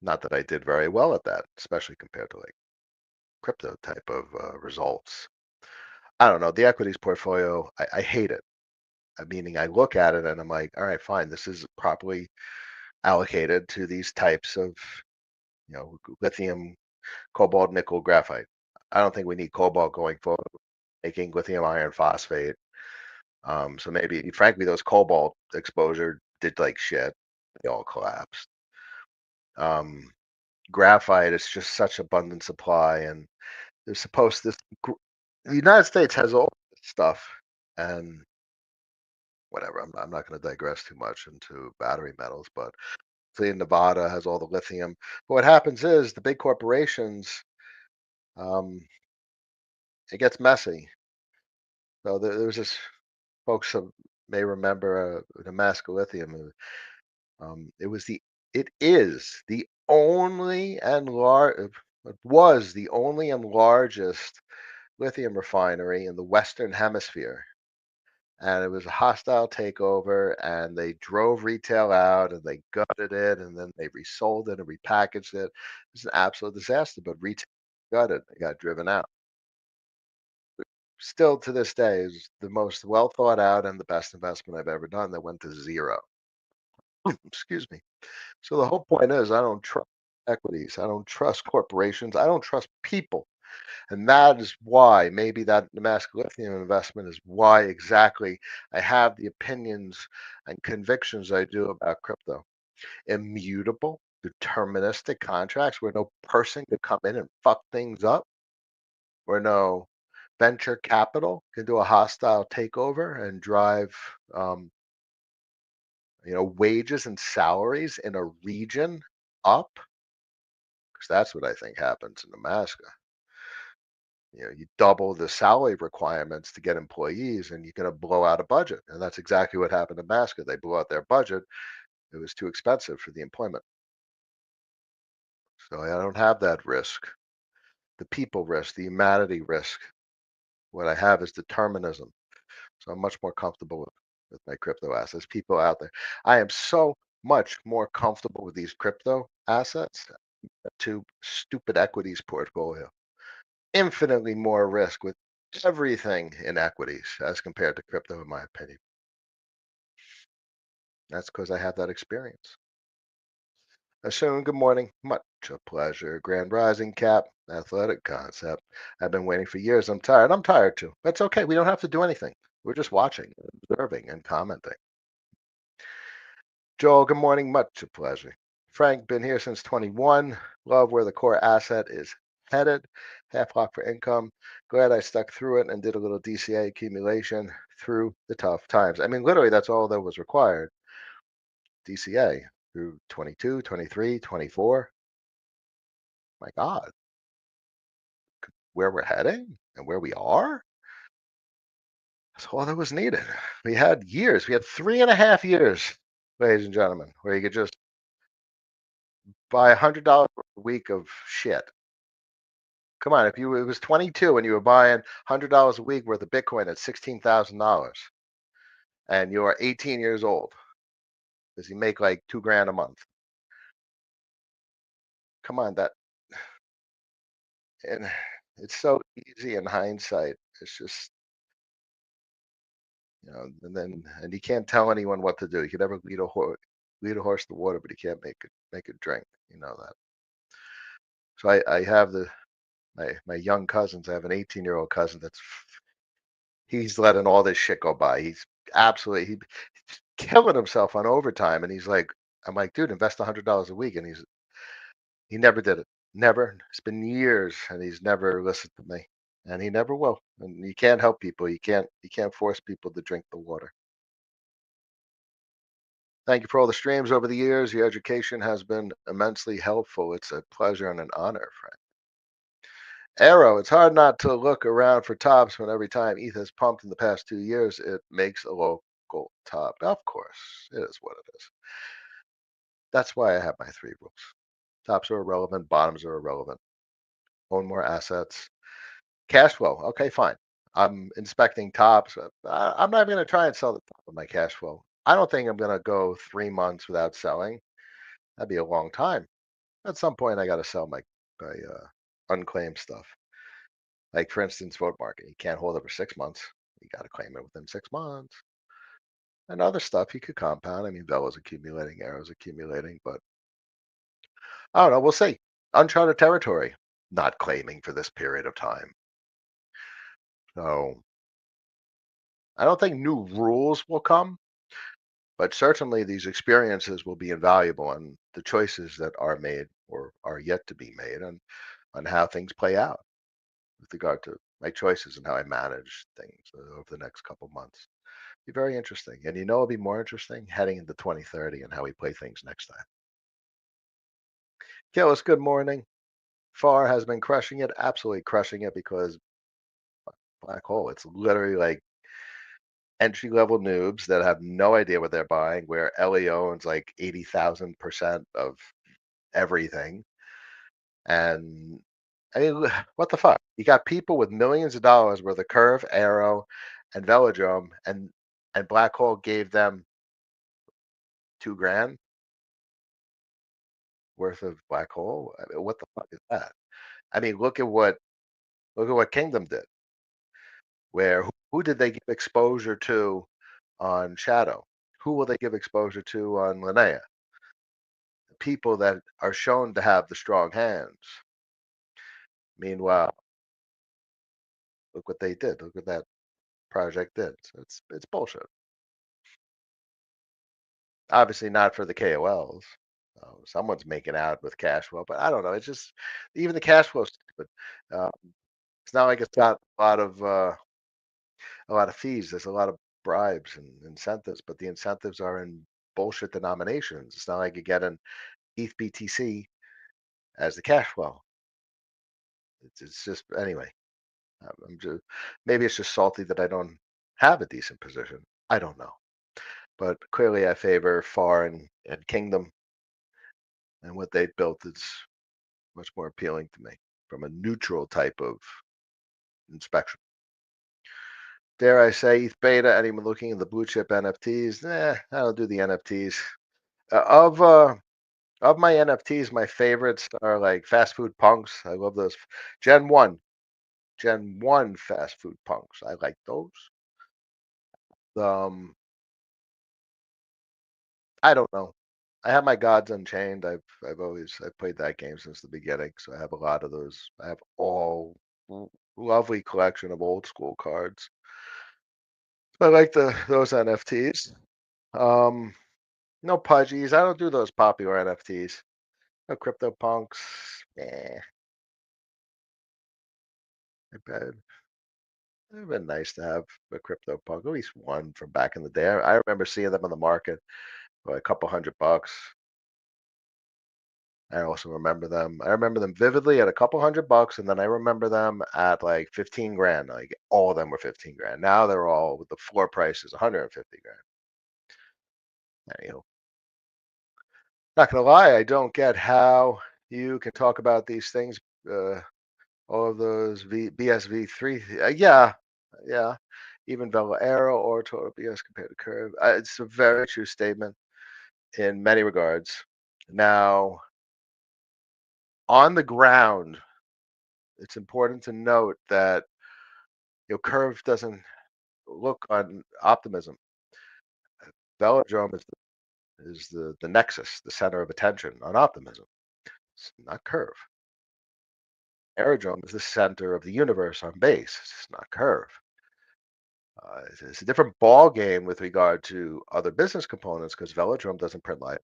Not that I did very well at that, especially compared to like crypto type of results. I don't know. The equities portfolio, I hate it. Meaning, I look at it and I'm like, all right, fine. This is properly allocated to these types of, lithium, cobalt, nickel, graphite. I don't think we need cobalt going forward, making lithium iron phosphate. So maybe, frankly, those cobalt exposure did like shit. They all collapsed. Um, Graphite is just such abundant supply, and they're supposed to. The United States has all this stuff, and whatever. I'm not going to digress too much into battery metals, but say Nevada has all the lithium. But what happens is the big corporations, um, it gets messy. So there was this folks may remember Damascus Lithium. It was it is the only and it was the only and largest lithium refinery in the Western Hemisphere. And it was a hostile takeover, and they drove retail out and they gutted it, and then they resold it and repackaged it. It was an absolute disaster, but retail gutted, they got driven out. Still to this day is the most well thought out and the best investment I've ever done that went to zero. Excuse me. So the whole point is I don't trust equities. I don't trust corporations. I don't trust people. And that is why maybe that Damascus Lithium investment is why exactly I have the opinions and convictions I do about crypto. Immutable, deterministic contracts where no person could come in and fuck things up, where no venture capital can do a hostile takeover and drive wages and salaries in a region up. Because that's what I think happens in Alaska. You double the salary requirements to get employees, and you're going to blow out a budget. And that's exactly what happened in Alaska. They blew out their budget. It was too expensive for the employment. So I don't have that risk, the people risk, the humanity risk. What I have is determinism. So I'm much more comfortable with my crypto assets. People out there, I am so much more comfortable with these crypto assets to stupid equities portfolio. Infinitely more risk with everything in equities as compared to crypto, in my opinion. That's because I have that experience. Assume good morning. Much a pleasure. Grand Rising Cap, athletic concept. I've been waiting for years. I'm tired. I'm tired too. That's okay. We don't have to do anything. We're just watching, observing, and commenting. Joel, good morning. Much a pleasure. Frank, been here since 21. Love where the core asset is headed. Half block for income. Glad I stuck through it and did a little DCA accumulation through the tough times. I mean, literally, that's all that was required. DCA through 22, 23, 24. My God, where we're heading and where we are? That's all that was needed. We had years. We had 3.5 years, ladies and gentlemen, where you could just buy $100 a week of shit. Come on, if you it was 22 and you were buying $100 a week worth of Bitcoin at $16,000 and you're 18 years old, does he make like 2 grand a month? Come on, that and it's so easy in hindsight. It's just and you can't tell anyone what to do. You can never lead a horse to water, but you can't make it drink. You know that. So I have my young cousins. I have an 18-year-old cousin he's letting all this shit go by. He's absolutely he's killing himself on overtime, and I'm like, dude, invest $100 a week, and he never did it. Never. It's been years, and he's never listened to me, and he never will. And you can't help people. You can't force people to drink the water. Thank you for all the streams over the years. Your education has been immensely helpful. It's a pleasure and an honor, friend. Arrow, it's hard not to look around for tops when every time ETH has pumped in the past 2 years, it makes a local top. Of course, it is what it is. That's why I have my three rules. Tops are irrelevant, bottoms are irrelevant. Own more assets. Cash flow, okay, fine. I'm inspecting tops. I'm not even going to try and sell the top of my cash flow. I don't think I'm going to go 3 months without selling. That'd be a long time. At some point, I got to sell my unclaimed stuff. Like for instance, vote market. You can't hold it for 6 months. You got to claim it within 6 months. And other stuff you could compound. I mean, Bella's accumulating, Arrow's accumulating, but I don't know. We'll see. Uncharted territory. Not claiming for this period of time. So I don't think new rules will come, but certainly these experiences will be invaluable and the choices that are made or are yet to be made on how things play out with regard to my choices and how I manage things over the next couple months. Be very interesting. And it'll be more interesting heading into 2030 and how we play things next time. Gillis, good morning. FAR has been crushing it, absolutely crushing it because black hole. It's literally like entry level noobs that have no idea what they're buying, where Ellie owns like 80,000% of everything. And I mean, what the fuck? You got people with millions of dollars worth of Curve, Arrow, and Velodrome, and Black Hole gave them 2 grand worth of Black Hole. I mean, what the fuck is that? I mean, look at what Kingdom did. Where who did they give exposure to on Shadow? Who will they give exposure to on Linnea? People that are shown to have the strong hands. Meanwhile, look what they did. Look what that project did. So it's bullshit. Obviously not for the KOLs. Someone's making out with cash flow, but I don't know. It's just even the cash flow stupid. It's not like it's got a lot of fees. There's a lot of bribes and incentives, but the incentives are in bullshit denominations. It's not like you get an ETH BTC as the cash flow. It's just anyway. I'm just maybe it's just salty that I don't have a decent position. I don't know, but clearly I favor foreign and kingdom, and what they've built is much more appealing to me from a neutral type of inspection. Dare I say, ETH beta, anyone looking at the blue chip NFTs? I don't do the NFTs. Uh, of uh, of my NFTs, my favorites are like fast food punks. I love those. Gen one, Gen one fast food punks. I like those. Um, I don't know. I have my Gods Unchained. I've played that game since the beginning, so I have a lot of those. I have all lovely collection of old school cards. I like those NFTs. Um, no pudgies. I don't do those popular NFTs. No crypto punks. It'd been nice to have a crypto punk, at least one from back in the day. I remember seeing them on the market for a couple $100. I also remember them. I remember them vividly at a couple $100, and then I remember them at like 15 grand. Like all of them were 15 grand. Now they're all with the floor price is 150 grand. Anyhow, not gonna lie, I don't get how you can talk about these things. Uh, all of those BSV3. Yeah, yeah. Even Vela Arrow or total BS compared to curve. It's a very true statement in many regards. Now, on the ground, it's important to note that curve doesn't look on optimism. Velodrome is the nexus, the center of attention on optimism. It's not curve. Aerodrome is the center of the universe on base. It's not curve. It's a different ball game with regard to other business components because Velodrome doesn't print life.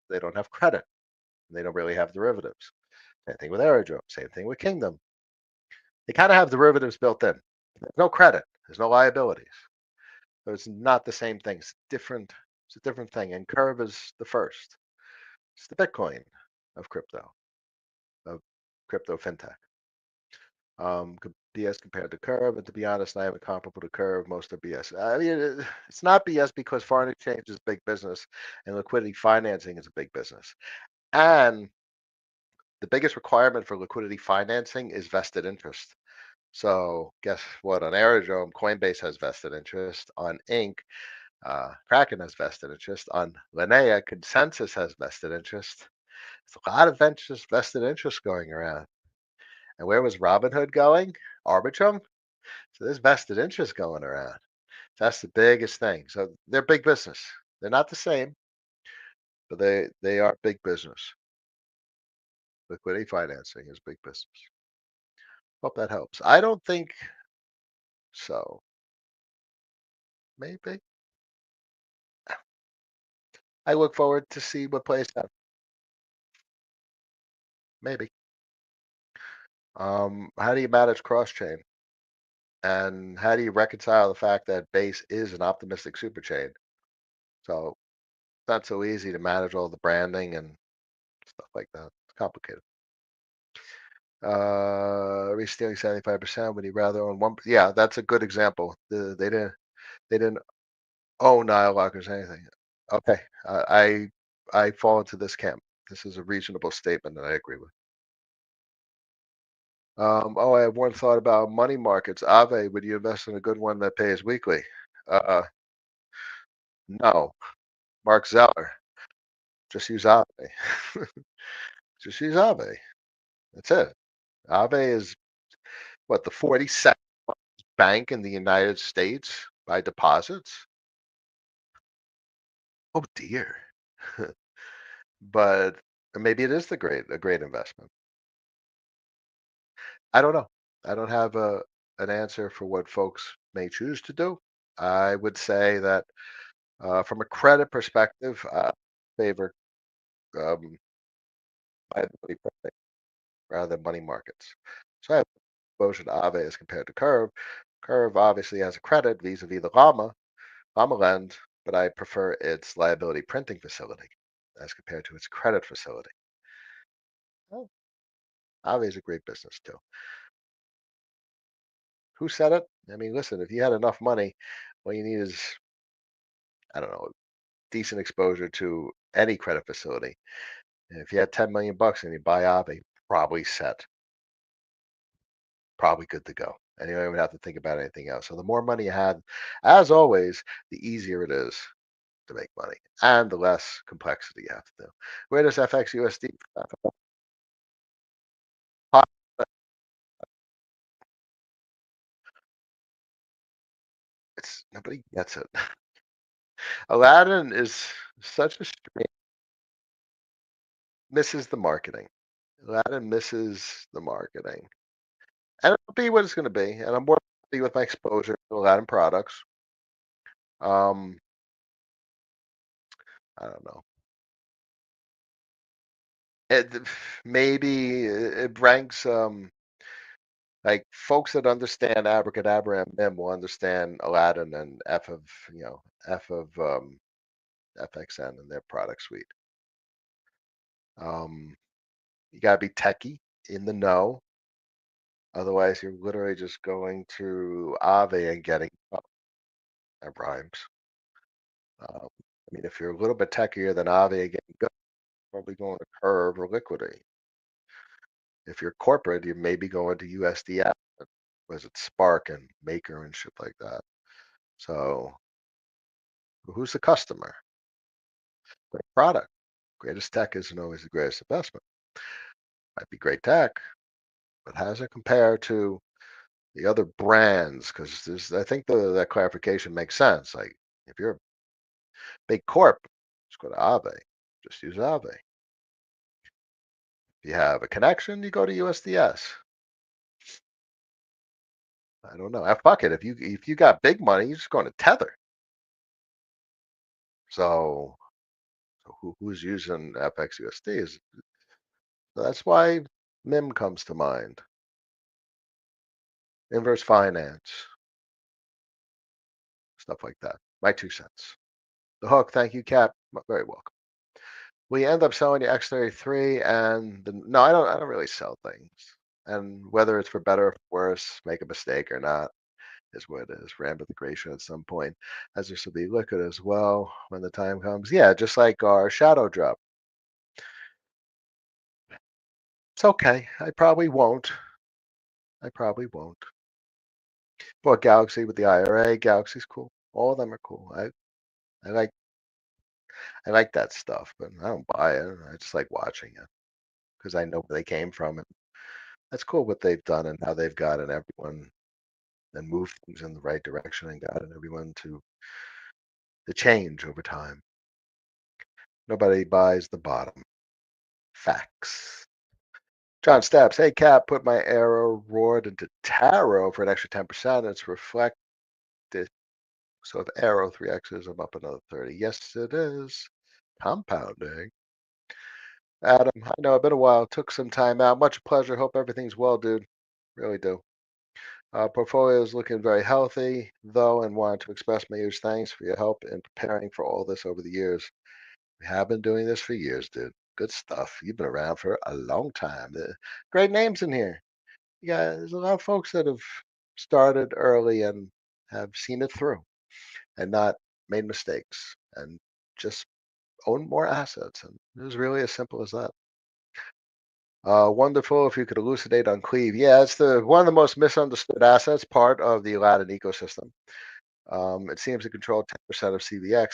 They don't have credit. They don't really have derivatives. Same thing with Aerodrome. Same thing with Kingdom. They kind of have derivatives built in. There's no credit. There's no liabilities. So it's not the same thing. It's different. It's a different thing. And Curve is the first. It's the Bitcoin of crypto fintech. BS compared to Curve, and to be honest, I am comparable to Curve. Most are BS. I mean, it's not BS because foreign exchange is big business and liquidity financing is a big business. And the biggest requirement for liquidity financing is vested interest. So guess what? On Aerodrome, Coinbase has vested interest. On Inc, Kraken has vested interest. On Linnea, Consensus has vested interest. There's a lot of vested interest going around. And where was Robinhood going? Arbitrum. So there's vested interest going around. That's the biggest thing. So they're big business. They're not the same, but they are big business. Liquidity financing is big business. Hope that helps. I don't think so. Maybe. I look forward to see what plays out. Maybe. How do you manage cross chain? And how do you reconcile the fact that base is an optimistic super chain? So it's not so easy to manage all the branding and stuff like that. It's complicated. Restealing 75%. Would you rather own one? Yeah, that's a good example. They didn't own Nihilockers or anything. Okay, I fall into this camp. This is a reasonable statement that I agree with. I have one thought about money markets. Aave, would you invest in a good one that pays weekly? Uh, no. Mark Zeller, just use Aave. Just use Aave. That's it. Aave is what, the 42nd bank in the United States by deposits? Oh dear. But maybe it is a great investment. I don't know. I don't have an answer for what folks may choose to do. I would say that from a credit perspective, favor um, liability pricing rather than money markets. So I have exposure to Aave as compared to Curve. Curve obviously has a credit vis-a-vis the Llama lend, but I prefer its liability printing facility as compared to its credit facility. Oh. Aave is a great business too. Who said it? I mean, listen, if you had enough money, all you need is, I don't know, decent exposure to any credit facility. And if you had 10 million bucks and you buy Aave, probably set, probably good to go. And you don't even have to think about anything else. So the more money you had, as always, the easier it is to make money and the less complexity you have to do. Where does FX USD? It's nobody gets it. Aladdin is such a strange, misses the marketing. Aladdin misses the marketing. And it'll be what it's going to be. And I'm more happy with my exposure to Aladdin products. Um, I don't know. It, maybe it ranks like folks that understand abracadabra and mim will understand Aladdin and F of FXN and their product suite. Um, you gotta be techie in the know. Otherwise, you're literally just going to Aave and getting, oh, that rhymes. I mean, if you're a little bit techier than Aave and getting good, probably going to Curve or Liquidity. If you're corporate, you may be going to USDF. Was it Spark and Maker and shit like that? So who's the customer? Great product. Greatest tech isn't always the greatest investment. Might be great tech, but how does it compare to the other brands? Because I think that clarification makes sense. Like if you're a big corp, just go to Aave. Just use Aave. If you have a connection, you go to USDS. I don't know. Fuck it. If you got big money, you're just going to Tether. So, who's using FXUSD is, so that's why MIM comes to mind. Inverse finance, stuff like that. My 2 cents. The hook, thank you, Cap. Very welcome. We end up selling the X33, and no, I don't really sell things. And whether it's for better or worse, make a mistake or not, is what it is. Ram with the gradation at some point, as this will be liquid as well when the time comes. Yeah, just like our shadow drop. It's okay. I probably won't. I probably won't. But Galaxy with the IRA, Galaxy's cool. All of them are cool. I like I like that stuff, but I don't buy it. I just like watching it because I know where they came from, and that's cool what they've done and how they've gotten everyone and moved things in the right direction and gotten everyone to change over time. Nobody buys the bottom. Facts. John Stabs, hey Cap, put my arrow roared into tarot for an extra 10%. It's reflected. So if arrow 3x's, I'm up another 30. Yes, it is. Compounding. Adam, I know it's been a while. Took some time out. Much pleasure. Hope everything's well, dude. Really do. Portfolio is looking very healthy, though, and wanted to express my huge thanks for your help in preparing for all this over the years. We have been doing this for years, dude. Good stuff. You've been around for a long time. Great names in here. Yeah, there's a lot of folks that have started early and have seen it through and not made mistakes and just own more assets. And it was really as simple as that. Wonderful if you could elucidate on Cleve. Yeah, it's the one of the most misunderstood assets, part of the Aladdin ecosystem. It seems to control 10% of CVX,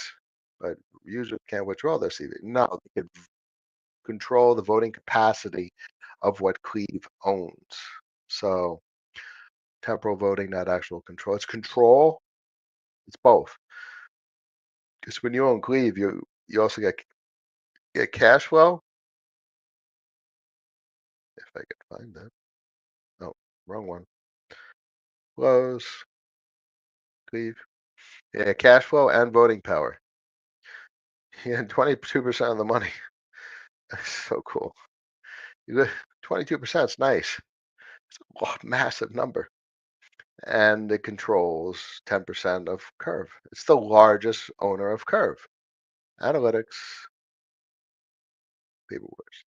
but users can't withdraw their CV. No, they can control the voting capacity of what Cleve owns. So temporal voting, not actual control. It's control. It's both. Because when you own Cleve, you also get cash flow. If I can find that. Oh, wrong one. Close. Cleve. Yeah, cash flow and voting power. Yeah, 22% of the money. That's so cool. 22% is nice. It's a massive number. And it controls 10% of Curve. It's the largest owner of Curve. Analytics, people worse.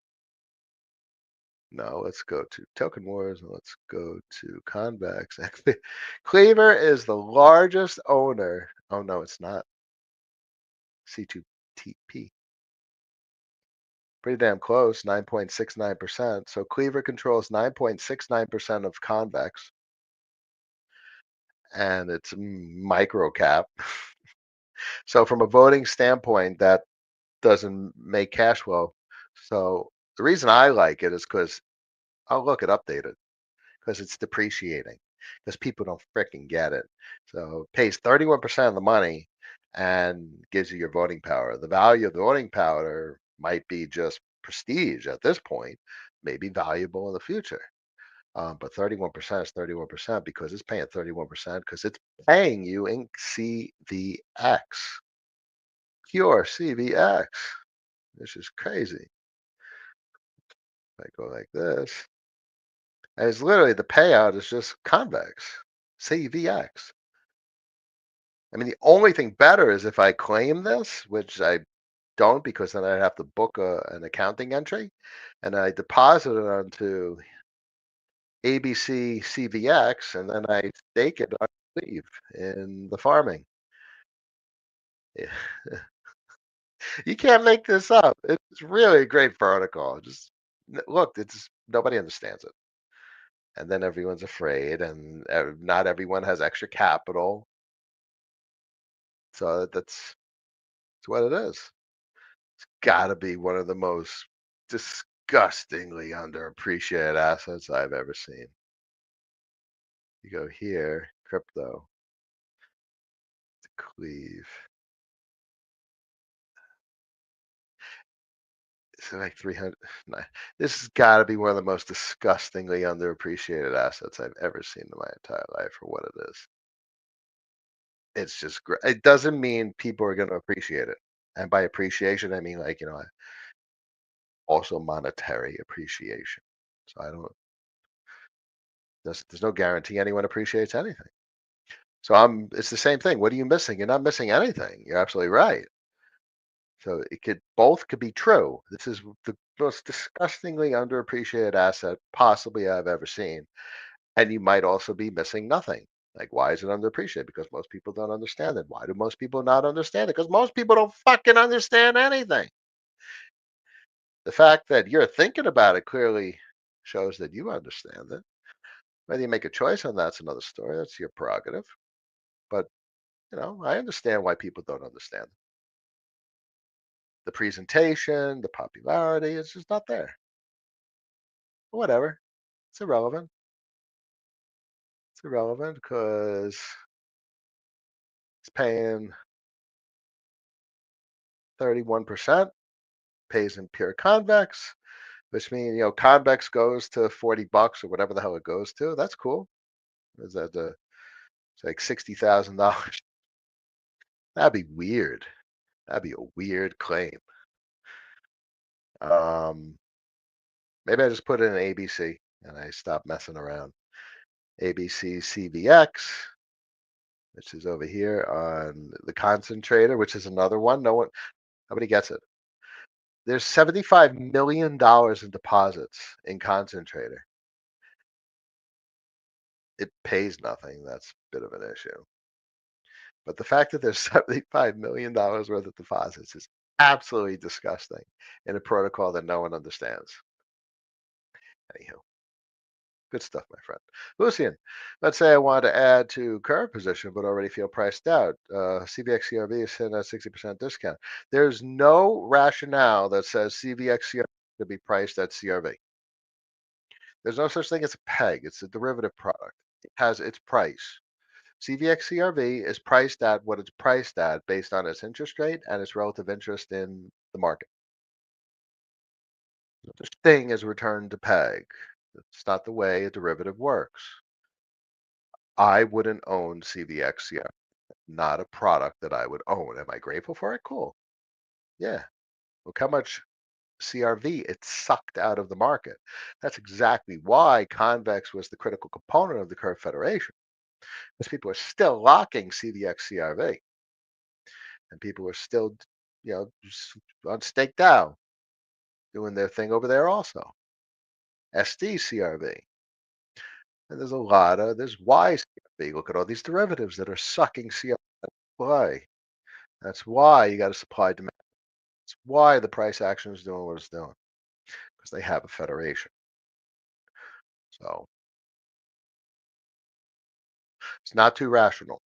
No, let's go to Token Wars and let's go to Convex. Cleaver is the largest owner. Oh no, it's not. C2TP. Pretty damn close, 9.69%. So Cleaver controls 9.69% of Convex, and it's micro cap. So from a voting standpoint, that doesn't make cash flow. So the reason I like it is because, oh look, it updated because it's depreciating because people don't freaking get it. So it pays 31% of the money and gives you your voting power. The value of the voting power might be just prestige at this point, maybe valuable in the future. But 31% is 31% because it's paying 31% because it's paying you in CVX, pure CVX. This is crazy. If I go like this, and it's literally the payout is just convex, CVX. I mean, the only thing better is if I claim this, which I don't because then I'd have to book an accounting entry and I deposit it onto ABC CVX and then I stake it on leave in the farming. Yeah. You can't make this up. It's really a great protocol. Just look, it's nobody understands it. And then everyone's afraid, and not everyone has extra capital. So that's what it is. Got to be one of the most disgustingly underappreciated assets I've ever seen. You go here, crypto, cleave. It's like 300. This has got to be one of the most disgustingly underappreciated assets I've ever seen in my entire life for what it is. It's just great. It doesn't mean people are going to appreciate it. And by appreciation, I mean like, also monetary appreciation. So I don't, there's no guarantee anyone appreciates anything. So it's the same thing. What are you missing? You're not missing anything. You're absolutely right. So both could be true. This is the most disgustingly underappreciated asset possibly I've ever seen. And you might also be missing nothing. Like, why is it underappreciated? Because most people don't understand it. Why do most people not understand it? Because most people don't fucking understand anything. The fact that you're thinking about it clearly shows that you understand it. Whether you make a choice on that's another story. That's your prerogative. But, I understand why people don't understand. The presentation, the popularity, it's just not there. Whatever. It's irrelevant. It's irrelevant because it's paying 31%, pays in pure convex, which means, convex goes to $40 or whatever the hell it goes to. That's cool. Is that it's like $60,000? That'd be weird. That'd be a weird claim. Um, Maybe I just put it in ABC and I stop messing around. ABC CVX, which is over here on the concentrator, which is another one. Nobody gets it. There's $75 million in deposits in concentrator. It pays nothing. That's a bit of an issue. But the fact that there's $75 million worth of deposits is absolutely disgusting in a protocol that no one understands. Anyhow, good stuff, my friend. Lucian, let's say I wanted to add to current position, but already feel priced out. CVX CRV is sitting at 60% discount. There's no rationale that says CVX CRV to be priced at CRV. There's no such thing as a peg. It's a derivative product. It has its price. CVX CRV is priced at what it's priced at based on its interest rate and its relative interest in the market. No such thing as return to peg. It's not the way a derivative works. I wouldn't own CVX CRV. Not a product that I would own. Am I grateful for it? Cool. Yeah. Look how much CRV it sucked out of the market. That's exactly why convex was the critical component of the curve federation. Because people are still locking CVX CRV, and people are still, on stake down, doing their thing over there also. SDCRV. And there's a lot of there's YCRV. Look at all these derivatives that are sucking CRV supply. That's why you got a supply demand. That's why the price action is doing what it's doing because they have a federation. So it's not too rational.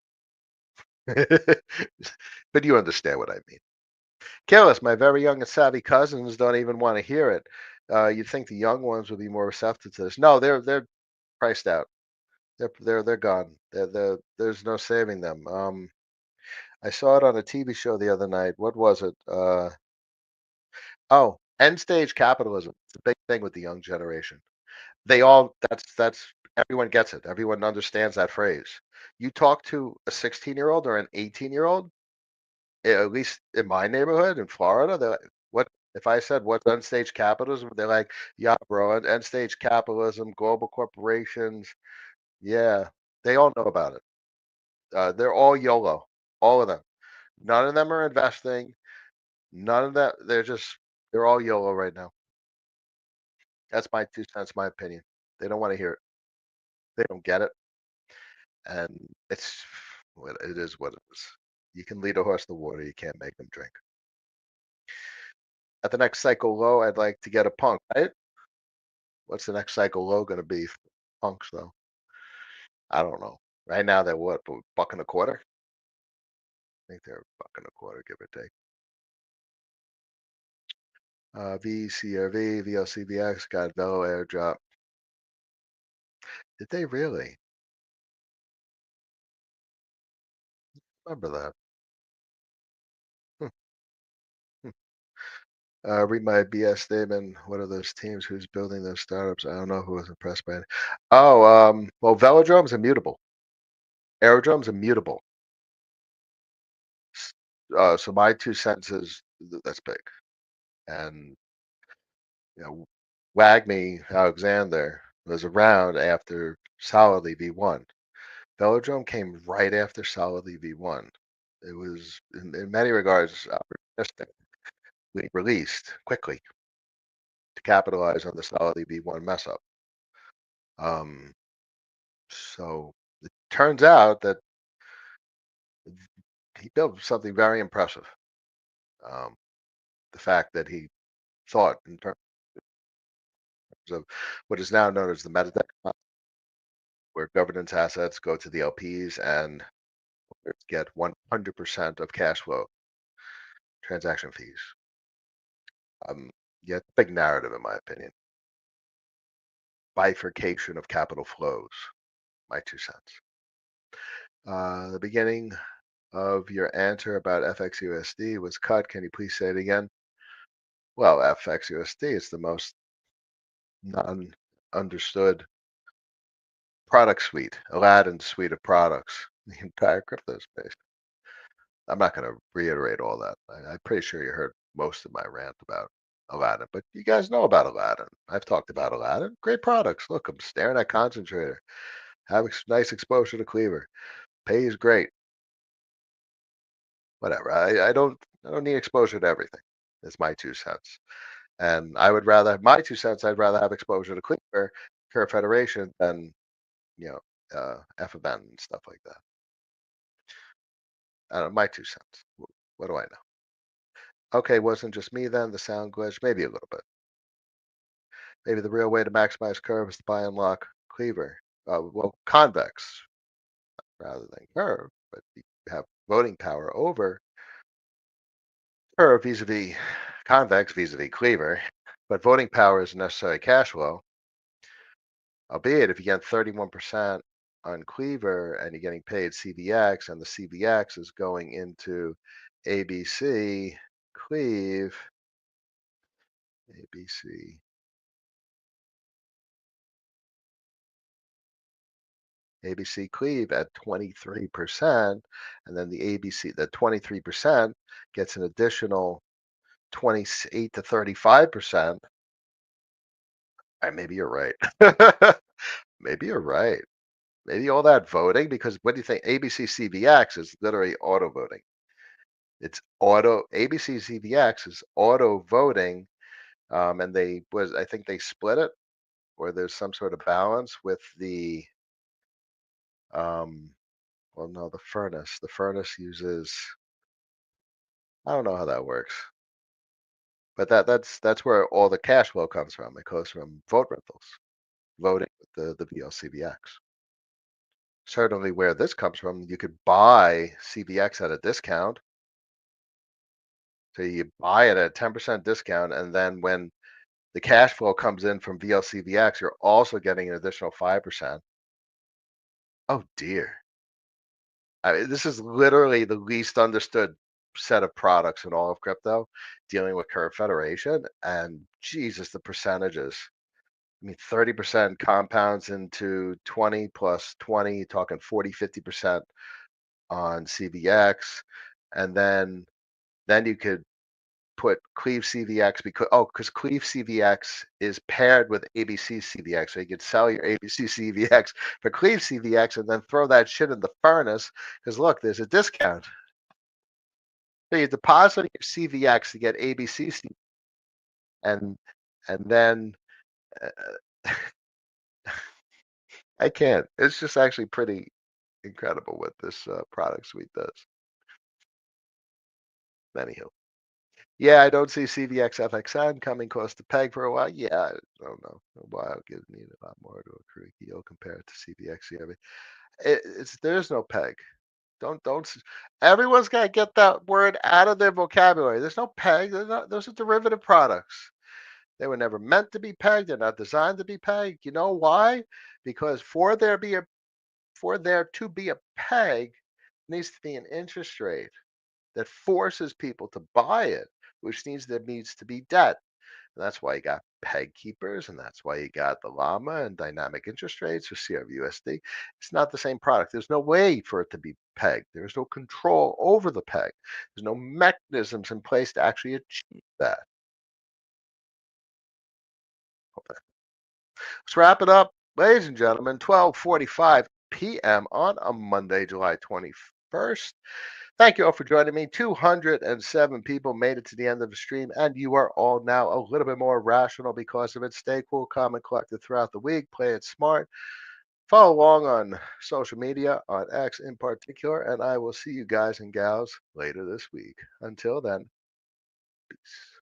But you understand what I mean. Careless, my very young and savvy cousins don't even want to hear it. You'd think the young ones would be more receptive to this. No, they're priced out. They're gone. There's no saving them. I saw it on a TV show the other night. What was it? Oh, end stage capitalism. It's a big thing with the young generation. They all that's everyone gets it. Everyone understands that phrase. You talk to a 16-year-old or an 18-year-old, at least in my neighborhood in Florida, they're like, what if I said what's end stage capitalism? They're like, yeah, bro, end stage capitalism, global corporations. Yeah, they all know about it. They're all YOLO, all of them. None of them are investing. None of that. They're all YOLO right now. That's my 2 cents, my opinion. They don't want to hear it. They don't get it, and it's what it is. What it is. You can lead a horse to water. You can't make them drink. At the next cycle low, I'd like to get a punk. Right? What's the next cycle low going to be for punks though? I don't know. Right now they're what? Buck and a quarter. I think they're a buck and a quarter, give or take. VCRV, VLCBX got Velo airdrop. Did they really? Remember that? Hmm, hmm. Read my BS statement. What are those teams? Who's building those startups? I don't know who was impressed by it. Oh, well, velodrome's immutable. Aerodrome's immutable. So my 2 cents is that's big. And Wagme Alexander was around after solidly V1. Velodrome came right after solidly V1. It was in many regards opportunistically released quickly to capitalize on the solidly V1 mess up. Um, so it turns out that he built something very impressive. Um, the fact that he thought in terms of what is now known as the metadata, where governance assets go to the LPs and get 100% of cash flow transaction fees. Yeah, big narrative in my opinion. Bifurcation of capital flows. My 2 cents. The beginning of your answer about FXUSD was cut. Can you please say it again? Well, FXUSD is the most non-understood product suite, Aladdin suite of products, the entire crypto space. I'm not going to reiterate all that. I'm pretty sure you heard most of my rant about Aladdin, but you guys know about Aladdin. I've talked about Aladdin. Great products. Look, I'm staring at concentrator. Have nice exposure to cleaver. Pays great. Whatever. I don't need exposure to everything. It's my 2 cents. And I would rather my 2 cents. I'd rather have exposure to cleaver, Curve Federation than you know FFN and stuff like that. I don't know, my 2 cents. What do I know? Okay, wasn't just me then. The sound glitch, maybe a little bit. Maybe the real way to maximize curve is to buy and lock cleaver. Well, convex rather than curve, but you have voting power over curve vis-a-vis convex vis-a-vis cleaver, but voting power is necessary cash flow. Albeit, if you get 31% on cleaver and you're getting paid CVX, and the CVX is going into ABC cleave, ABC ABC cleave at 23%, and then the ABC, the 23% gets an additional 28 to 35%. All right, maybe you're right. Maybe you're right. Maybe all that voting, because what do you think? ABC CVX is literally auto voting. It's auto ABC CVX is auto voting, and I think they split it. or there's some sort of balance with the um well, no, the furnace. The furnace uses, I don't know how that works, but that's where all the cash flow comes from. It goes from vote rentals, voting with the VLCBX. Certainly, where this comes from, you could buy CBX at a discount. So you buy it at a 10% discount, and then when the cash flow comes in from VLCBX, you're also getting an additional 5%. Oh dear. I mean, this is literally the least understood set of products in all of crypto, dealing with current federation. And Jesus, the percentages. I mean, 30% compounds into 20 plus 20, talking 40, 50% on CVX. And then you could put Cleave CVX because Cleave CVX is paired with ABC CVX. So you could sell your ABC CVX for Cleave CVX and then throw that shit in the furnace. Because look, there's a discount. So you deposit your CVX to get ABC and then uh, I can't. It's just actually pretty incredible what this product suite does. Anyhow. Yeah, I don't see CVX FXN coming close to peg for a while. Yeah, I don't know. A while gives me a lot more to accrue yield compared to CVX. Yeah, there's no peg. Don't. Everyone's got to get that word out of their vocabulary. There's no peg. Those are derivative products. They were never meant to be pegged. They're not designed to be pegged. You know why? Because for there to be a peg, needs to be an interest rate that forces people to buy it, which means there needs to be debt. And that's why you got peg keepers, and that's why you got the llama and dynamic interest rates or CRUSD. It's not the same product. There's no way for it to be pegged. There's no control over the peg. There's no mechanisms in place to actually achieve that. Okay. Let's wrap it up, ladies and gentlemen. 12:45 p.m. on a Monday, July 21st. Thank you all for joining me. 207 people made it to the end of the stream, and you are all now a little bit more rational because of it. Stay cool, calm, and collected throughout the week. Play it smart. Follow along on social media, on X in particular, and I will see you guys and gals later this week. Until then, peace.